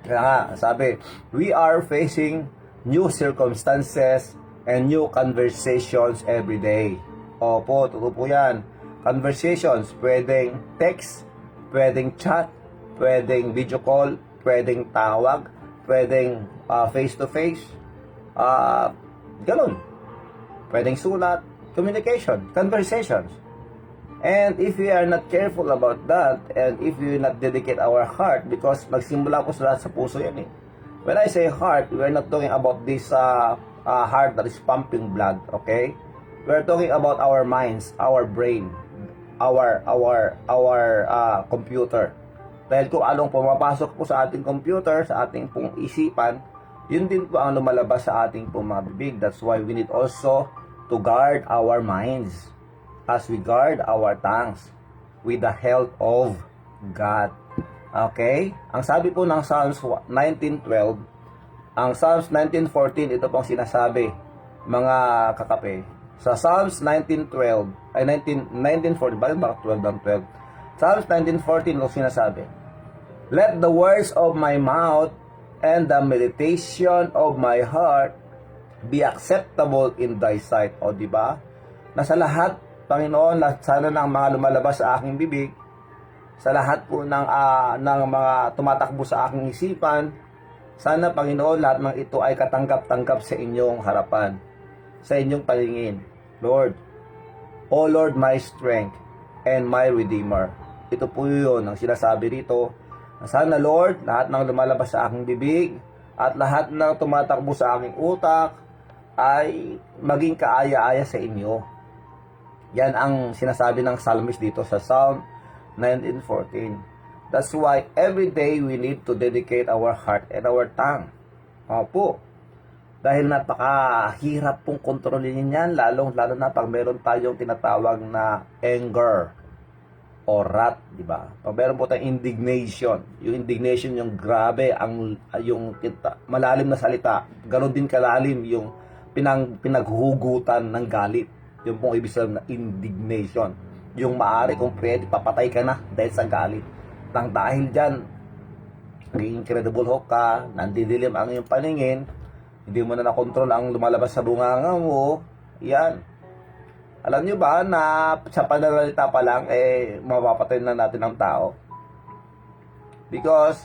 Kaya nga, sabi, we are facing new circumstances and new conversations every day. Opo, totoo po yan. Conversations, pwedeng text, pwedeng chat, pwedeng video call, pwedeng tawag, pwedeng face-to-face, ganun. Pwedeng sulat, communication, conversations. And if we are not careful about that, and if we not dedicate our heart, because magsimula po sa puso yan eh. When I say heart, we are not talking about this heart that is pumping blood, okay? We are talking about our minds, our brain, our computer. Dahil kung anong pumapasok po sa ating computer, sa ating pong isipan, yun din po ang lumalabas sa ating pong mga bibig. That's why we need also to guard our minds as we guard our tongues with the help of God. Okay? Ang sabi po ng Psalms 19:12, ang Psalms 19:14, ito pong sinasabi, mga kakape. Sa Psalms 19:12, ay 19:14, bakit 12 ang 12? Psalms 19:14, ito sinasabi, let the words of my mouth and the meditation of my heart be acceptable in thy sight. O, di ba? Nasa lahat, Panginoon, sana ng mga lumalabas sa aking bibig, sa lahat po ng mga tumatakbo sa aking isipan, sana, Panginoon, lahat ng ito ay katanggap-tanggap sa inyong harapan, sa inyong palingin. Lord, O Lord, my strength and my Redeemer. Ito po yun ang sinasabi rito. Sana, Lord, lahat ng lumalabas sa aking bibig at lahat ng tumatakbo sa aking utak ay maging kaaya-aya sa inyo. Yan ang sinasabi ng psalmist dito sa Psalm 19:14. That's why every day we need to dedicate our heart and our tongue. Opo. Dahil napakahirap pong kontrolin yan, lalo na pag meron tayong tinatawag na anger o wrath, di ba? Pag meron po tayong indignation, yung indignation yung grabe, malalim na salita, ganoon din kalalim yung pinaghuhugutan ng galit. Yung pong ibig sabihin na indignation. Yung maaari kung pwede, papatay ka na dahil sa galit. Nang dahil dyan, naging incredible hook ka, nandidilim ang iyong paningin, hindi mo na nakontrol ang lumalabas sa bunganga mo, yan. Alam nyo ba na sa pananalita pa lang, mapapatay na natin ang tao? Because,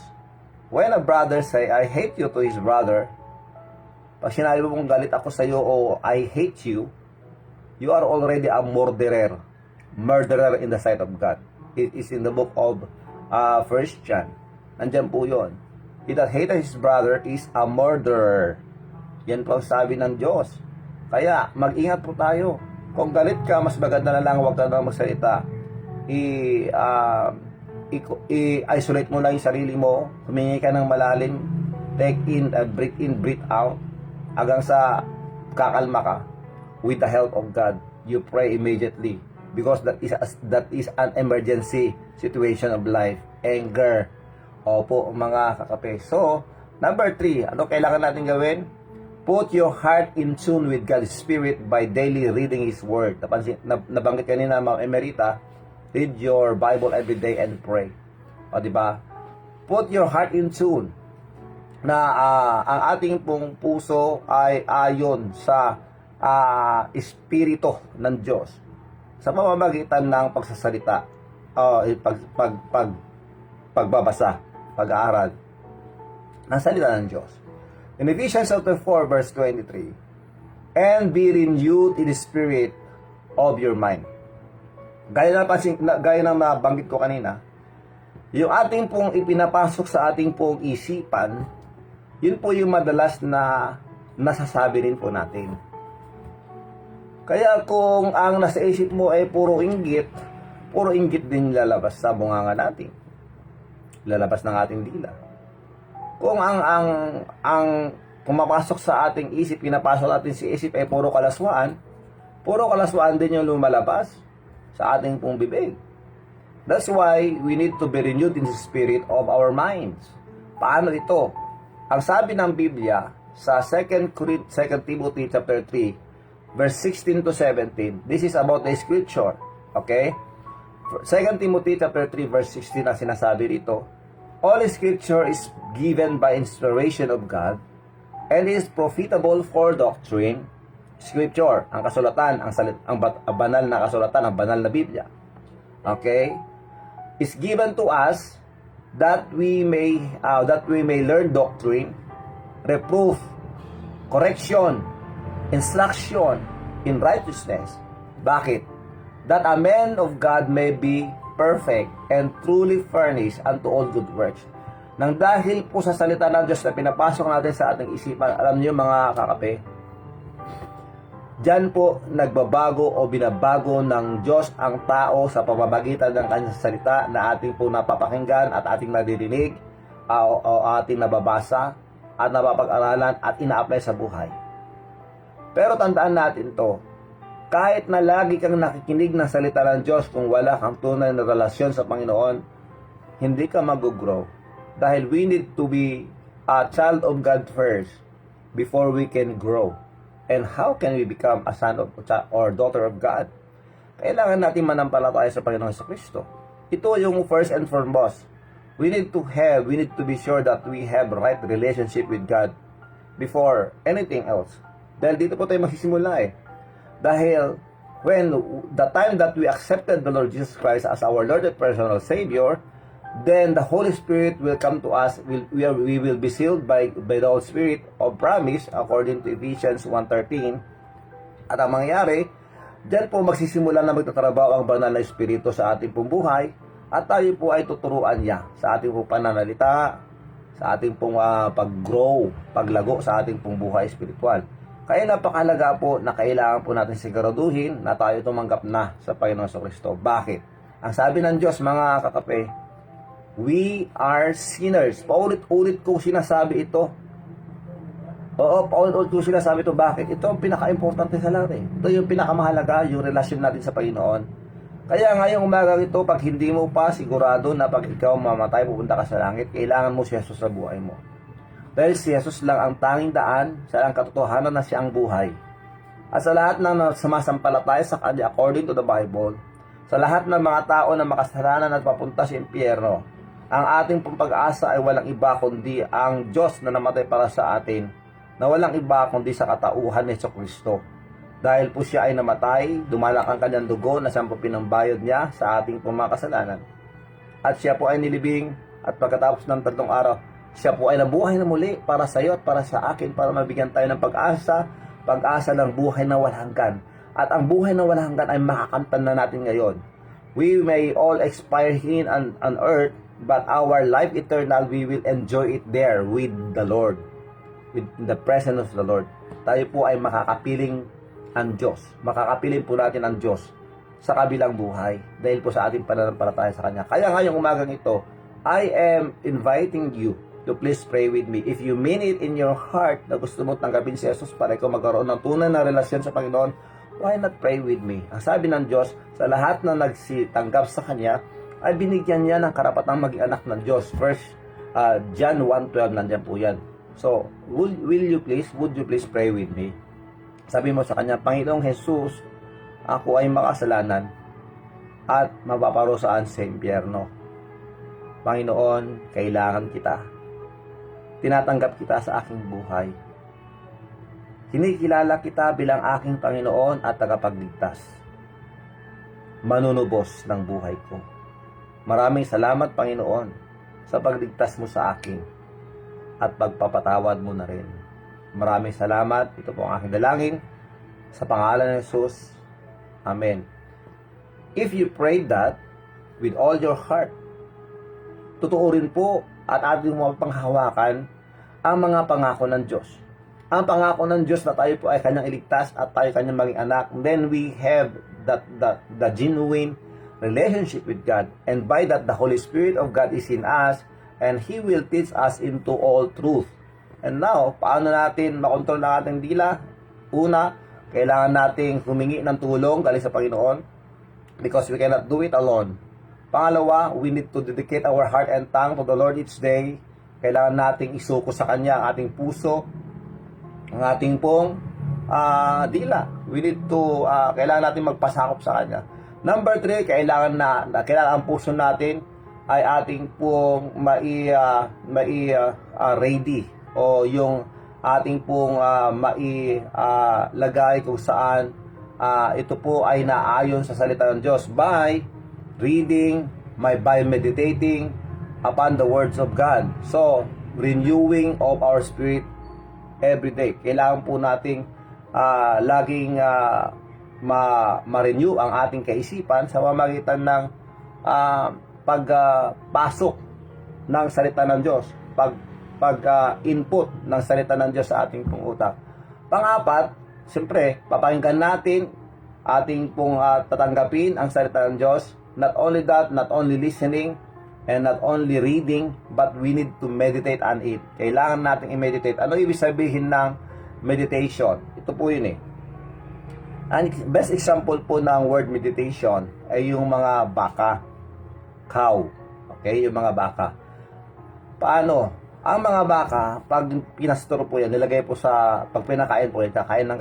when a brother say, I hate you to his brother, pag sinabi mo kung galit ako sa iyo o I hate you, you are already a murderer in the sight of God. It is in the book of 1 John. Nandyan po yun. He that hated his brother is a murderer. Yan po ang sabi ng Diyos. Kaya, mag-ingat po tayo. Kung galit ka, mas maganda na lang huwag ka na magsalita. I-isolate mo lang yung sarili mo. Humingi ka ng malalim. Take in, breathe out. Hanggang sa kakalma ka. With the help of God, you pray immediately. Because that is an emergency situation of life. Anger. Opo, mga kakape. So, number 3, ano kailangan natin gawin? Put your heart in tune with God's Spirit by daily reading His Word. Nabanggit kanina, Ma'am Emerita, read your Bible every day and pray. O, diba? Put your heart in tune na ang ating pong puso ay ayon sa Espiritu ng Diyos sa pamamagitan ng pagsasalita, pagbabasa, pag-aaral ng salita ng Diyos. In Ephesians chapter 4 verse 23, and be renewed in the spirit of your mind. Gaya ng nabanggit ko kanina, yung ating pong ipinapasok sa ating pong isipan, yun po yung madalas na nasasabi rin po natin. Kaya kung ang nasa isip mo ay puro inggit din lalabas sa bunganga natin. Lalabas ng ating dila. Kung ang pumapasok sa ating isip, pinapasok natin si isip ay puro kalaswaan din yung lumalabas sa ating pong bibig. That's why we need to be renewed in the spirit of our minds. Paano ito? Ang sabi ng Biblia sa 2 Timothy chapter 3 verse 16 to 17, this is about the scripture. Okay? 2 Timothy chapter 3 verse 16 na sinasabi rito, all scripture is given by inspiration of God and is profitable for doctrine. Scripture, ang kasulatan, ang banal na kasulatan, ang banal na Biblia. Okay? Is given to us that we may learn doctrine, reproof, correction, instruction in righteousness. Bakit? That a man of God may be perfect and truly furnished unto all good works. Nang dahil po sa salita ng Diyos na pinapasok natin sa ating isipan, alam niyo mga kakape, diyan po nagbabago o binabago ng Diyos ang tao sa pamamagitan ng kanyang salita na ating po napapakinggan at ating nadirinig o ating nababasa at napapag-aralan at ina-apply sa buhay. Pero tandaan natin to, kahit na lagi kang nakikinig ng salita ng Diyos, kung wala kang tunay na relasyon sa Panginoon, hindi ka mag-grow. Dahil we need to be a child of God first before we can grow. And how can we become a son of or daughter of God? Kailangan natin manampalataya sa Panginoon Jesucristo. Ito yung first and foremost. We need to be sure that we have right relationship with God before anything else. Dahil dito po tayo magsisimula Dahil when the time that we accepted the Lord Jesus Christ as our Lord and personal Savior, then the Holy Spirit will come to us. We will be sealed by the Holy Spirit of promise according to Ephesians 1:13. At ang mangyayari, diyan po magsisimula na magtatrabaho ang banal na Espiritu sa ating pong buhay at tayo po ay tuturuan niya sa ating pong pananalita, sa ating pong pag-grow, paglago sa ating pong buhay espiritual. Kaya napakahalaga po na kailangan po natin siguraduhin na tayo tumanggap na sa Panginoon Jesucristo. Bakit? Ang sabi ng Diyos, mga kakape, we are sinners. Paulit-ulit kong sinasabi ito. Oo, paulit-ulit kong sinasabi ito. Bakit? Ito ang pinaka-importante sa lahat eh. Ito yung pinakamahalaga, yung relasyon natin sa Panginoon. Kaya ngayong umaga ito, pag hindi mo pa sigurado na pag ikaw mamatay, pupunta ka sa langit, kailangan mo si Jesus sa buhay mo. Dahil si Jesus lang ang tanging daan, siya ang katotohanan na siya ang buhay. At sa lahat ng sumasampalataya sa Kanya according to the Bible, sa lahat ng mga tao na makasalanan at papunta sa impyerno, ang ating pag-asa ay walang iba kundi ang Diyos na namatay para sa atin, na walang iba kundi sa katauhan ni Jesucristo. Dahil po siya ay namatay, dumalak ang kanyang dugo na siyang pinambayad niya sa ating mga kasalanan. At siya po ay nilibing at pagkatapos ng 3 araw, siya po ay nabuhay na muli para sa iyo at para sa akin para mabigyan tayo ng pag-asa ng buhay na walang hanggan. At ang buhay na walang hanggan ay makakamtan na natin ngayon. We may all expire here on earth, but our life eternal, we will enjoy it there with the Lord, with the presence of the Lord. Tayo po ay makakapiling ang Diyos. Makakapiling po natin ang Diyos sa kabilang buhay dahil po sa ating pananampalataya sa Kanya. Kaya ngayong umagang ito, I am inviting you to please pray with me. If you mean it in your heart na gusto mo tanggapin si Jesus para ikaw magkaroon ng tunay na relasyon sa Panginoon, why not pray with me? Ang sabi ng Diyos, sa lahat na nagsitanggap sa Kanya, ay binigyan niya ng karapatang maging anak ng Diyos. First John 1:12, nandiyan po yan. So, would you please pray with me? Sabi mo sa Kanya, Panginoong Jesus, ako ay makasalanan at mapaparusaan sa impyerno. Panginoon, kailangan kita. Tinatanggap kita sa aking buhay. Kinikilala kita bilang aking Panginoon at tagapagligtas. Manunubos ng buhay ko. Maraming salamat, Panginoon, sa pagligtas mo sa akin at pagpapatawad mo na rin. Maraming salamat. Ito po ang aking dalangin sa pangalan ng Jesus. Amen. If you prayed that with all your heart, totoo rin po at ating mapanghawakan ang mga pangako ng Diyos. Ang pangako ng Diyos na tayo po ay Kanyang iligtas at tayo Kanyang maging anak. Then we have the genuine relationship with God. And by that, the Holy Spirit of God is in us and He will teach us into all truth. And now, paano natin makontrol ng ating dila? Una, kailangan nating humingi ng tulong galing sa Panginoon because we cannot do it alone. Pangalawa, we need to dedicate our heart and tongue to the Lord each day. Kailangan nating isuko sa Kanya ang ating puso, ang ating pong dila. We need to, kailangan natin magpasakop sa Kanya. Number 3, kailangan ang puso natin ay ating pong ready o yung ating pong mailagay kung saan ito po ay naayon sa salita ng Diyos by reading, by meditating upon the words of God. So, renewing of our spirit every day. Kailangan po nating laging ma-renew ang ating kaisipan sa pamamagitan ng pagpasok ng salita ng Diyos, pag-input ng salita ng Diyos sa ating pong utak. Pang-apat, siyempre, papakinggan natin, ating pong tatanggapin ang salita ng Diyos. Not only that, not only listening and not only reading, but we need to meditate on it. Kailangan natin i-meditate. Ano ibig sabihin ng meditation? Ito po yun eh. Ang best example po ng word meditation ay yung mga baka, cow. Okay, yung mga baka. Paano? Ang mga baka, pag pinastro po yan, nilagay po pag pinakain po yan, kakain ng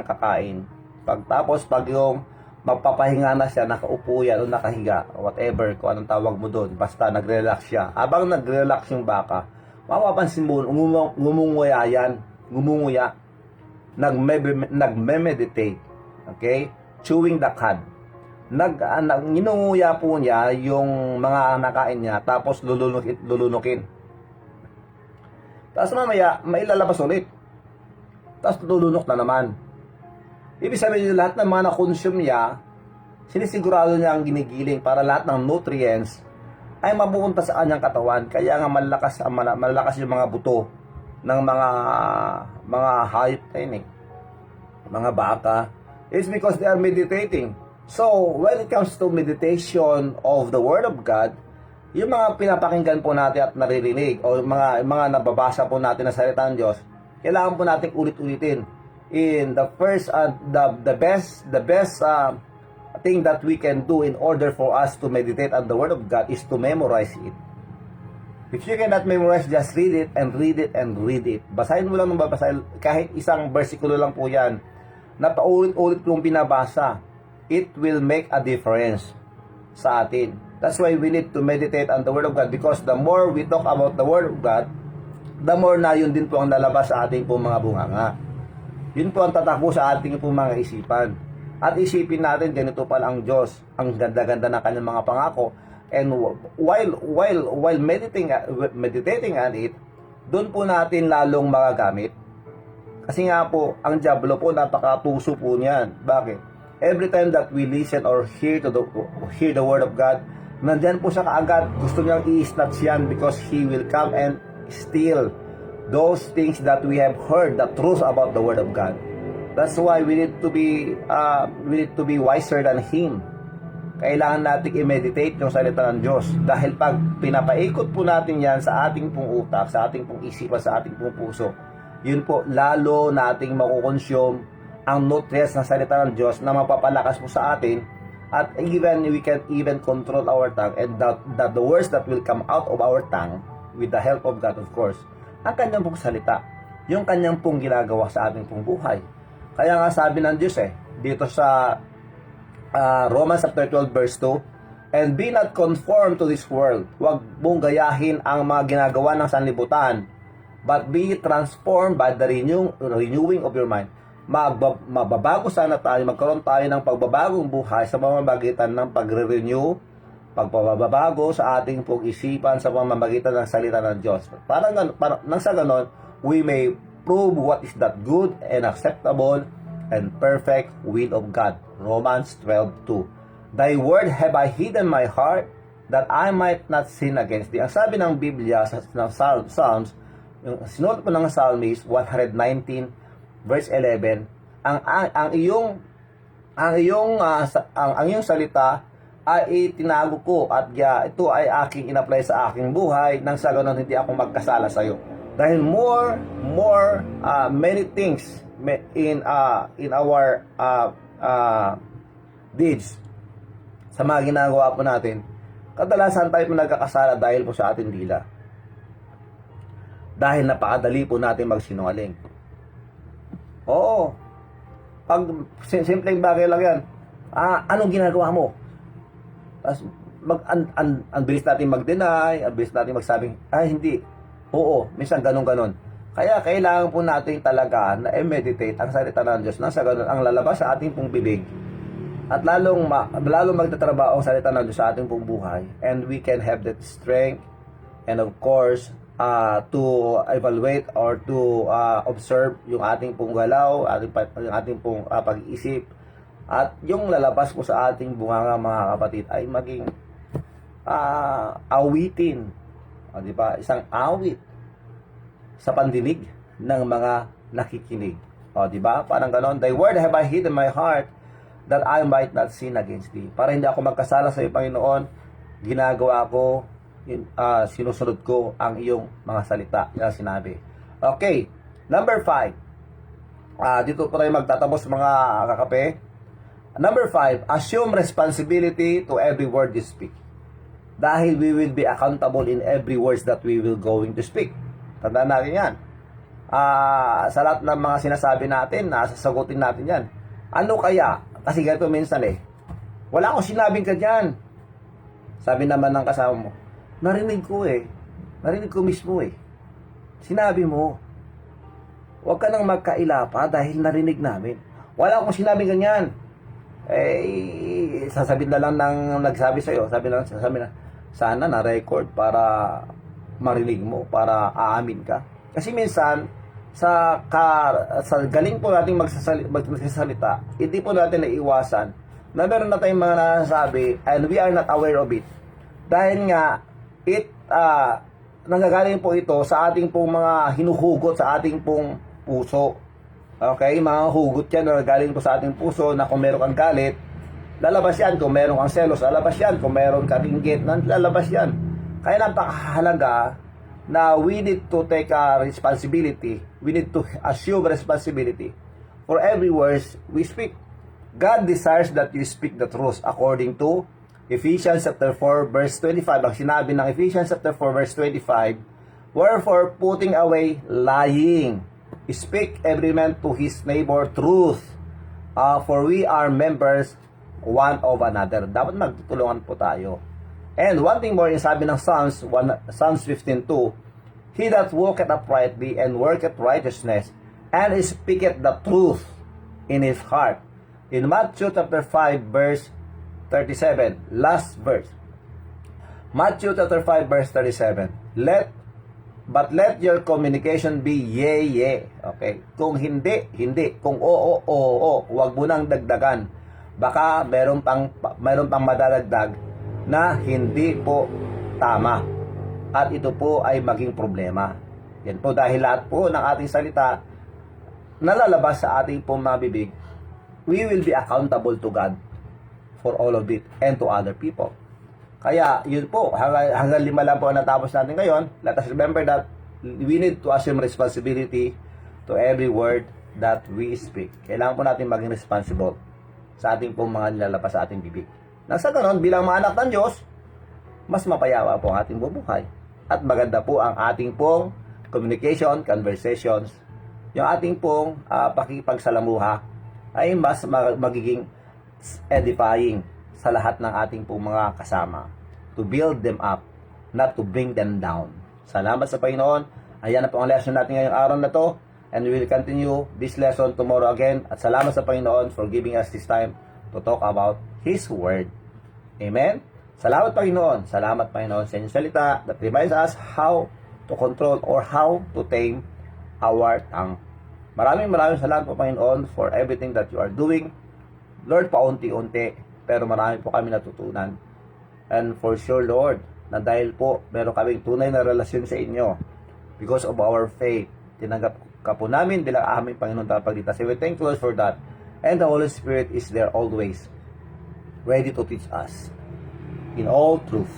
kakain. Pagtapos, pag yung magpapahinga na siya, nakaupo yan o nakahiga, whatever, kung anong tawag mo doon, basta nagre-relax siya. Habang nagre-relax yung baka, mapapansin mo, ngumunguya, nagme-meditate, okay? Chewing the cud. Ninunguya po niya yung mga nakain niya, tapos lulunukin. Tapos mamaya, mailalabas ulit. Tapos tutulunok na naman. Ibig sabihin lahat ng mga na-consume niya, sinisigurado niya ang ginigiling para lahat ng nutrients ay mapupunta sa kanyang katawan. Kaya nga malakas yung mga buto ng mga hayop na yun eh. Mga baka. It's because they are meditating. So, when it comes to meditation of the Word of God, yung mga pinapakinggan po natin at naririnig o mga nababasa po natin na salita ng Diyos, kailangan po natin ulit-ulitin. In the first the best thing that we can do in order for us to meditate on the Word of God is to memorize it. If you cannot memorize, just read it and read it and read it. Basahin mo lang ng babasahin, kahit isang versikulo lang po yan, na paulit-ulit kong pinabasa, it will make a difference sa atin. That's why we need to meditate on the Word of God, because the more we talk about the Word of God, the more na yun din po ang lalabas sa ating po mga bunganga. Yun po ang tatakbo sa ating po mga isipan. At isipin natin, ganito pala ang Diyos, ang ganda-ganda ng kanyang mga pangako. And while meditating on it, doon po natin lalong magagamit. Kasi nga po, ang diablo po, napaka-puso po niyan. Bakit? Every time that we listen or hear the Word of God, nandyan po siya kaagad. Gusto niyang i-snatch yan, because He will come and steal those things that we have heard, the truth about the Word of God. That's why we need to be wiser than Him. Kailangan natin i-meditate yung salita ng Diyos. Dahil pag pinapaikot po natin yan sa ating pong utak, sa ating pong isipan, sa ating pong puso, yun po, lalo nating makukonsume ang nutrients ng salita ng Diyos na mapapalakas po sa atin, at we can even control our tongue, and the words that will come out of our tongue, with the help of God of course, ang kanyang pong salita, yung kanyang pong ginagawa sa ating pong buhay. Kaya nga sabi ng Diyos dito sa Romans chapter 12 verse 2, and be not conformed to this world. Huwag mong gayahin ang mga ginagawa ng sanlibutan, but be transformed by the renewing of your mind. Mababago sana tayo, magkaroon tayo ng pagbabagong buhay sa pamamagitan ng pagre-renew, pagpababago sa ating pong isipan sa pamamagitan ng salita ng Diyos. Nang sa ganon, we may prove what is that good and acceptable and perfect will of God. Romans 12:2. Thy word have I hidden my heart, that I might not sin against thee. Ang sabi ng Biblia sa Psalms, yung sinulat po ng Psalmist 119 verse 11, ang iyong salita ay itinago ko, at ito ay aking in-apply sa aking buhay, nang sa ganon hindi ako magkasala sa iyo. Dahil many things in our deeds, sa mga ginagawa po natin, kadalasan tayo po nagkakasala dahil po sa ating dila. Dahil napakadali po natin magsinungaling. Oo. Pag simpleng bagay lang yan, anong ginagawa mo? Tapos, ang bilis natin mag-deny, ang bilis natin magsabing, hindi. Oo, minsan ganun-ganon. Kaya kailangan po natin talaga na i-meditate ang salita ng Diyos, nang sa ganun ang lalabas sa ating pong bibig, at lalong magtatrabaho ang salita ng Diyos sa ating pong buhay, and we can have that strength, and of course, to evaluate or to observe yung ating pong galaw, yung ating pong pag-iisip, at yung lalabas po sa ating bunganga, mga kapatid, ay maging awitin, di ba? Isang awit sa pandinig ng mga nakikinig, di ba? Parang ganon, thy word have I hid in my heart, that I might not sin against thee. Para hindi ako magkasala sa iyo, Panginoon, ginagawa ko, sinusunod ko ang iyong mga salita na sinabi. Okay, number 5. Dito po tayo magtatapos, mga kakape. Number 5, assume responsibility to every word you speak. Dahil we will be accountable in every words that we will going to speak. Tandaan natin yan. Sa lahat ng mga sinasabi natin, sasagutin natin yan. Ano kaya? Kasi ganito minsan wala akong sinabing ka dyan. Sabi naman ng kasama mo, narinig ko mismo sinabi mo. Huwag ka nang magkaila pa dahil narinig namin. Wala akong sinabing ganyan. Sasabihin na lang ng nagsabi sa'yo, sabi na, sana na-record para marinig mo, para aamin ka. Kasi minsan, sa galing po natin magsasalita, hindi po natin naiiwasan na meron na tayong mga nasasabi and we are not aware of it. Dahil nga, nanggagaling po ito sa ating pong mga hinuhugot sa ating pong puso. Okay, mga hugot yan na galing po sa ating puso, na kung meron kang galit, lalabas yan. Kung meron kang selos, lalabas yan. Kung meron kang inggit, lalabas yan. Kaya napakahalaga na we need to take a responsibility. We need to assume responsibility for every word we speak. God desires that you speak the truth according to Ephesians chapter 4 verse 25. Ang sinabi ng Ephesians chapter 4 verse 25, wherefore putting away lying, speak every man to his neighbor truth, for we are members one of another. Dapat magtutulungan po tayo. And one thing more, yung sabi ng Psalms 15:2, he that walketh uprightly and worketh righteousness, and speaketh the truth in his heart. In Matthew chapter 5 verse 37, last verse. Matthew chapter 5 verse 37. But let your communication be yea, yea. Okay? Kung hindi, hindi. Kung oo, oo. Huwag mo nang dagdagan. Baka meron pang madadagdag na hindi po tama. At ito po ay maging problema. Yan po dahil lahat po ng ating salita nalalabas sa ating pong mga bibig, we will be accountable to God for all of it and to other people. Kaya yun po, hanggang 5 lang po ang natapos natin ngayon. Let us remember that we need to assume responsibility to every word that we speak. Kailangan po natin maging responsible sa ating pong mga nilalabas sa ating bibig. Nang sa ganon, bilang mga anak ng Diyos, mas mapayapa po ang ating bubuhay. At maganda po ang ating pong communication, conversations, yung ating pong pakipagsalamuha ay mas magiging edifying sa lahat ng ating pong mga kasama. To build them up, not to bring them down. Salamat sa Panginoon. Ayan na po ang lesson natin ngayong araw na to. And we will continue this lesson tomorrow again. At salamat sa Panginoon for giving us this time to talk about His Word. Amen? Salamat Panginoon. Salamat Panginoon sa inyong salita that reminds us how to control or how to tame our tongue. Maraming salamat po Panginoon for everything that you are doing. Lord, paunti-unti, pero marami po kami natutunan. And for sure, Lord, na dahil po meron kaming tunay na relasyon sa inyo, because of our faith, tinanggap ka po namin bilang aming Panginoon tagapagligtas. We thank you Lord for that. And the Holy Spirit is there always, ready to teach us in all truth.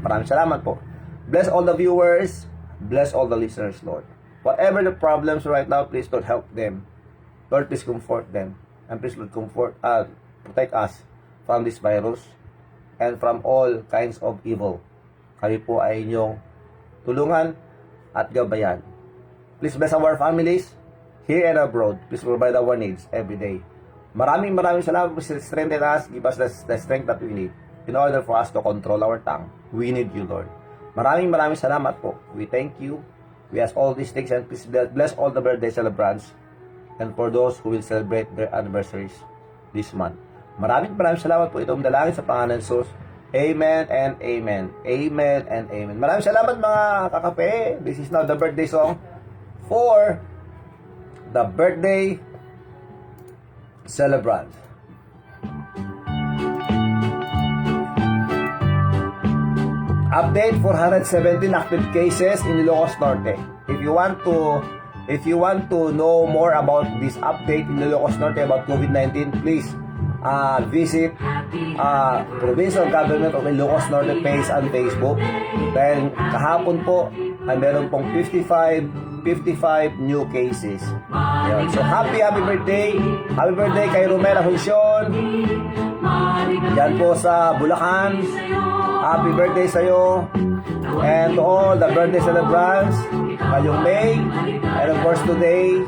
Maraming salamat po. Bless all the viewers, bless all the listeners, Lord. Whatever the problems right now, please Lord help them. Lord, please comfort them. And please Lord protect us from this virus and from all kinds of evil. Kami po ay inyong tulungan at gabayan. Please bless our families here and abroad. Please provide our needs every day. Maraming salamat po. Strengthen us. Give us the strength that we need in order for us to control our tongue. We need you, Lord. Maraming salamat po. We thank you. We ask all these things and please bless all the birthday celebrants and for those who will celebrate their anniversaries this month. Maraming salamat po. Itong dalangin sa pangalan ng Jesus. Amen and amen. Amen and amen. Maraming salamat mga kakape. This is now the birthday song for the birthday celebrant. Update 417 active cases in Ilocos Norte. If you want to know more about this update in Ilocos Norte about COVID-19, please visit Provincial Government of Ilocos Norte page on Facebook. Dahil kahapon po ay meron pong 55 new cases. Yun. So happy birthday. Happy birthday kay Romela Hulsion. Yan po sa Bulacan. Happy birthday sa'yo. And to all the birthday celebrants ngayong May. And of course today,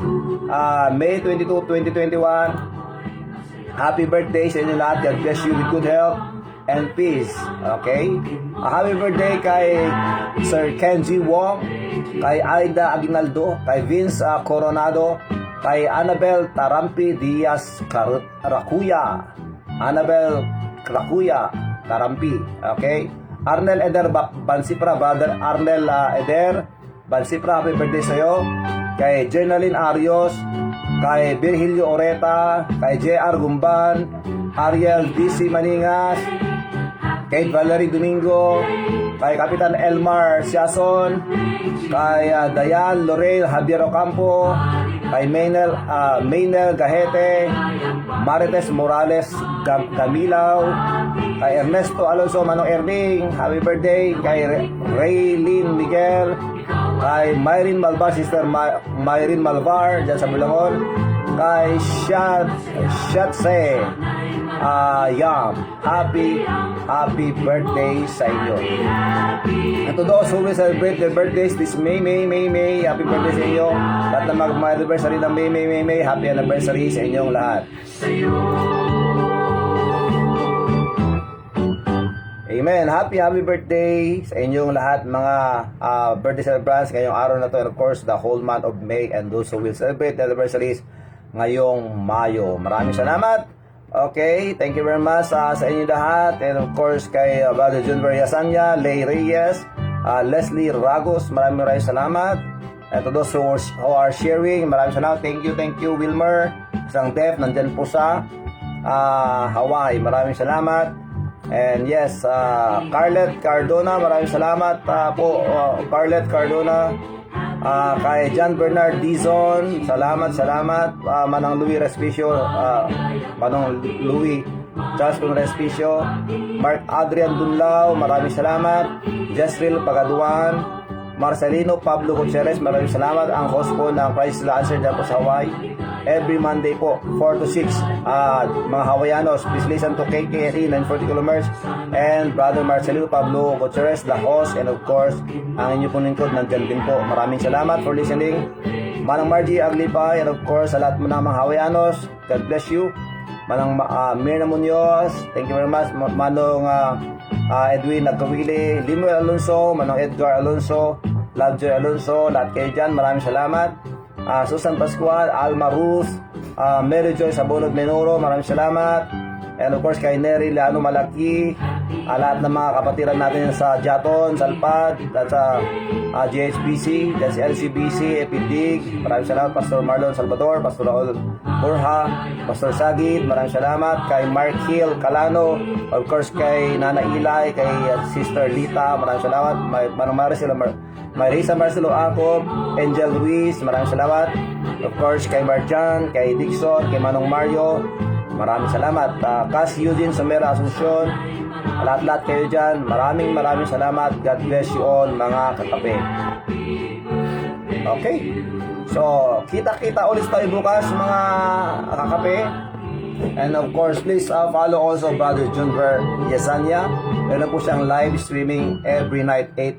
May 22, 2021. Happy birthday sa inyo lahat. God bless you with good health and peace. Okay? Happy birthday kay Sir Kenji Wong, kay Aida Aguinaldo, kay Vince Coronado, kay Annabel Tarampi Diaz Rakuya. Annabel Rakuya Tarampi. Okay? Arnel Eder Bansipra, brother Arnel Eder Bansipra, happy birthday sa'yo. Kay Jenalyn Arios, kay Virgilio Oreta, kay J.R. Gumban, Ariel D.C. Maningas, kay Valerie Domingo, kay Kapitan Elmar Siason, kay Dayan Lorraine Javier Ocampo, kay Maynel Gahete, Marites Morales Camilaw, kay Ernesto Alonso Manong Erding, happy birthday, kay Raylene Miguel, kay Myrin Malvar, Sister Myrin Malvar dyan sa Bulangon, kay Shatse Yam, happy birthday sa inyo. And to those who will celebrate their birthdays this May, happy birthday sa inyo. Lahat na mag-anniversary ng May, happy anniversary sa inyong lahat. Amen. Happy birthday sa inyong lahat mga birthday celebrants ngayong araw na to, and of course the whole month of May, and those who will celebrate the anniversaries ngayong Mayo. Maraming salamat. Okay, thank you very much sa inyo lahat, and of course kay Brother John Veriasanya, Lay Reyes, Leslie Ragos, maraming salamat. And to those who are sharing, maraming salamat. Thank you Wilmer, isang deaf, nandyan po sa Hawaii, maraming salamat. And yes, Carlet Cardona, maraming salamat po, Carlet Cardona. Kay John Bernard Dizon, salamat. Manang Louis Respicio, Manong Louis Charles Respicio, Mark Adrian Dunlao, maraming salamat. Jesril Pagaduan, Marcelino Pablo Gutierrez, maraming salamat. Ang host po ng Christ Lancer dyan po sa Hawaii, every Monday po 4 to 6, mga Hawaiianos, please listen to KKSE 940 km, and Brother Marcelino Pablo Gutierrez, the host, and of course ang inyo pong lingkod nandyan din po. Maraming salamat for listening. Manang Margie Aglipay, and of course sa lahat mo ng mga Hawaiianos, God bless you. Manang Mirna Munoz, thank you very much. Manong Edwin Nagkawili, Limuel Alonso, Manong Edgar Alonso, Lovejoy Alonso, lahat kayo dyan, maraming salamat. Susan Pascual, Alma Ruth, Mary Joy Sabulog Menoro, maraming salamat. And of course kay Nery Leano Malaki, lahat ng mga kapatiran natin sa Jaton, Salpad, at sa GHBC, sa LCBC, Epidig, maraming salamat. Pastor Marlon Salvador, Pastor Raul Borja, Pastor Sagid, maraming salamat. Kay Mark Hill Calano, of course kay Nana Ilay, kay Sister Lita, maraming salamat. Manong Marisa Marcelo Acob, Angel Ruiz, maraming salamat. Of course kay Marjan, kay Dixon, kay Manong Mario, maraming salamat. Cass Eugene Somera Asuncion, lahat-lahat kayo dyan, maraming salamat. God bless you all mga kakape. Okay, so kita-kita ulit tayo bukas mga kakape. And of course please follow also Brother John Yesanya. Meron po siyang live streaming every night 8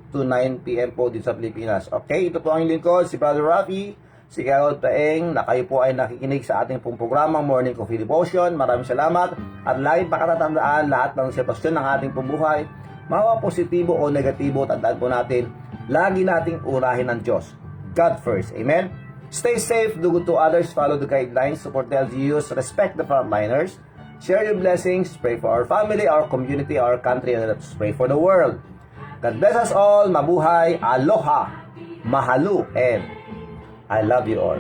to 9 p.m. po dito sa Pilipinas. Okay, ito po ang lingkod, si Brother Rafi, si Carol Taeng, na kayo po ay nakikinig sa ating pong programang Morning Coffee Devotion. Maraming salamat. At lagi pakatatandaan lahat ng sitwasyon ng ating pong buhay, mawa positibo o negatibo, tandaan po natin, lagi nating unahin ng Diyos. God first. Amen? Stay safe, do good to others, follow the guidelines, support the LGUs, respect the frontliners, share your blessings, pray for our family, our community, our country, and let's pray for the world. God bless us all. Mabuhay. Aloha. Mahalo. And I love you all.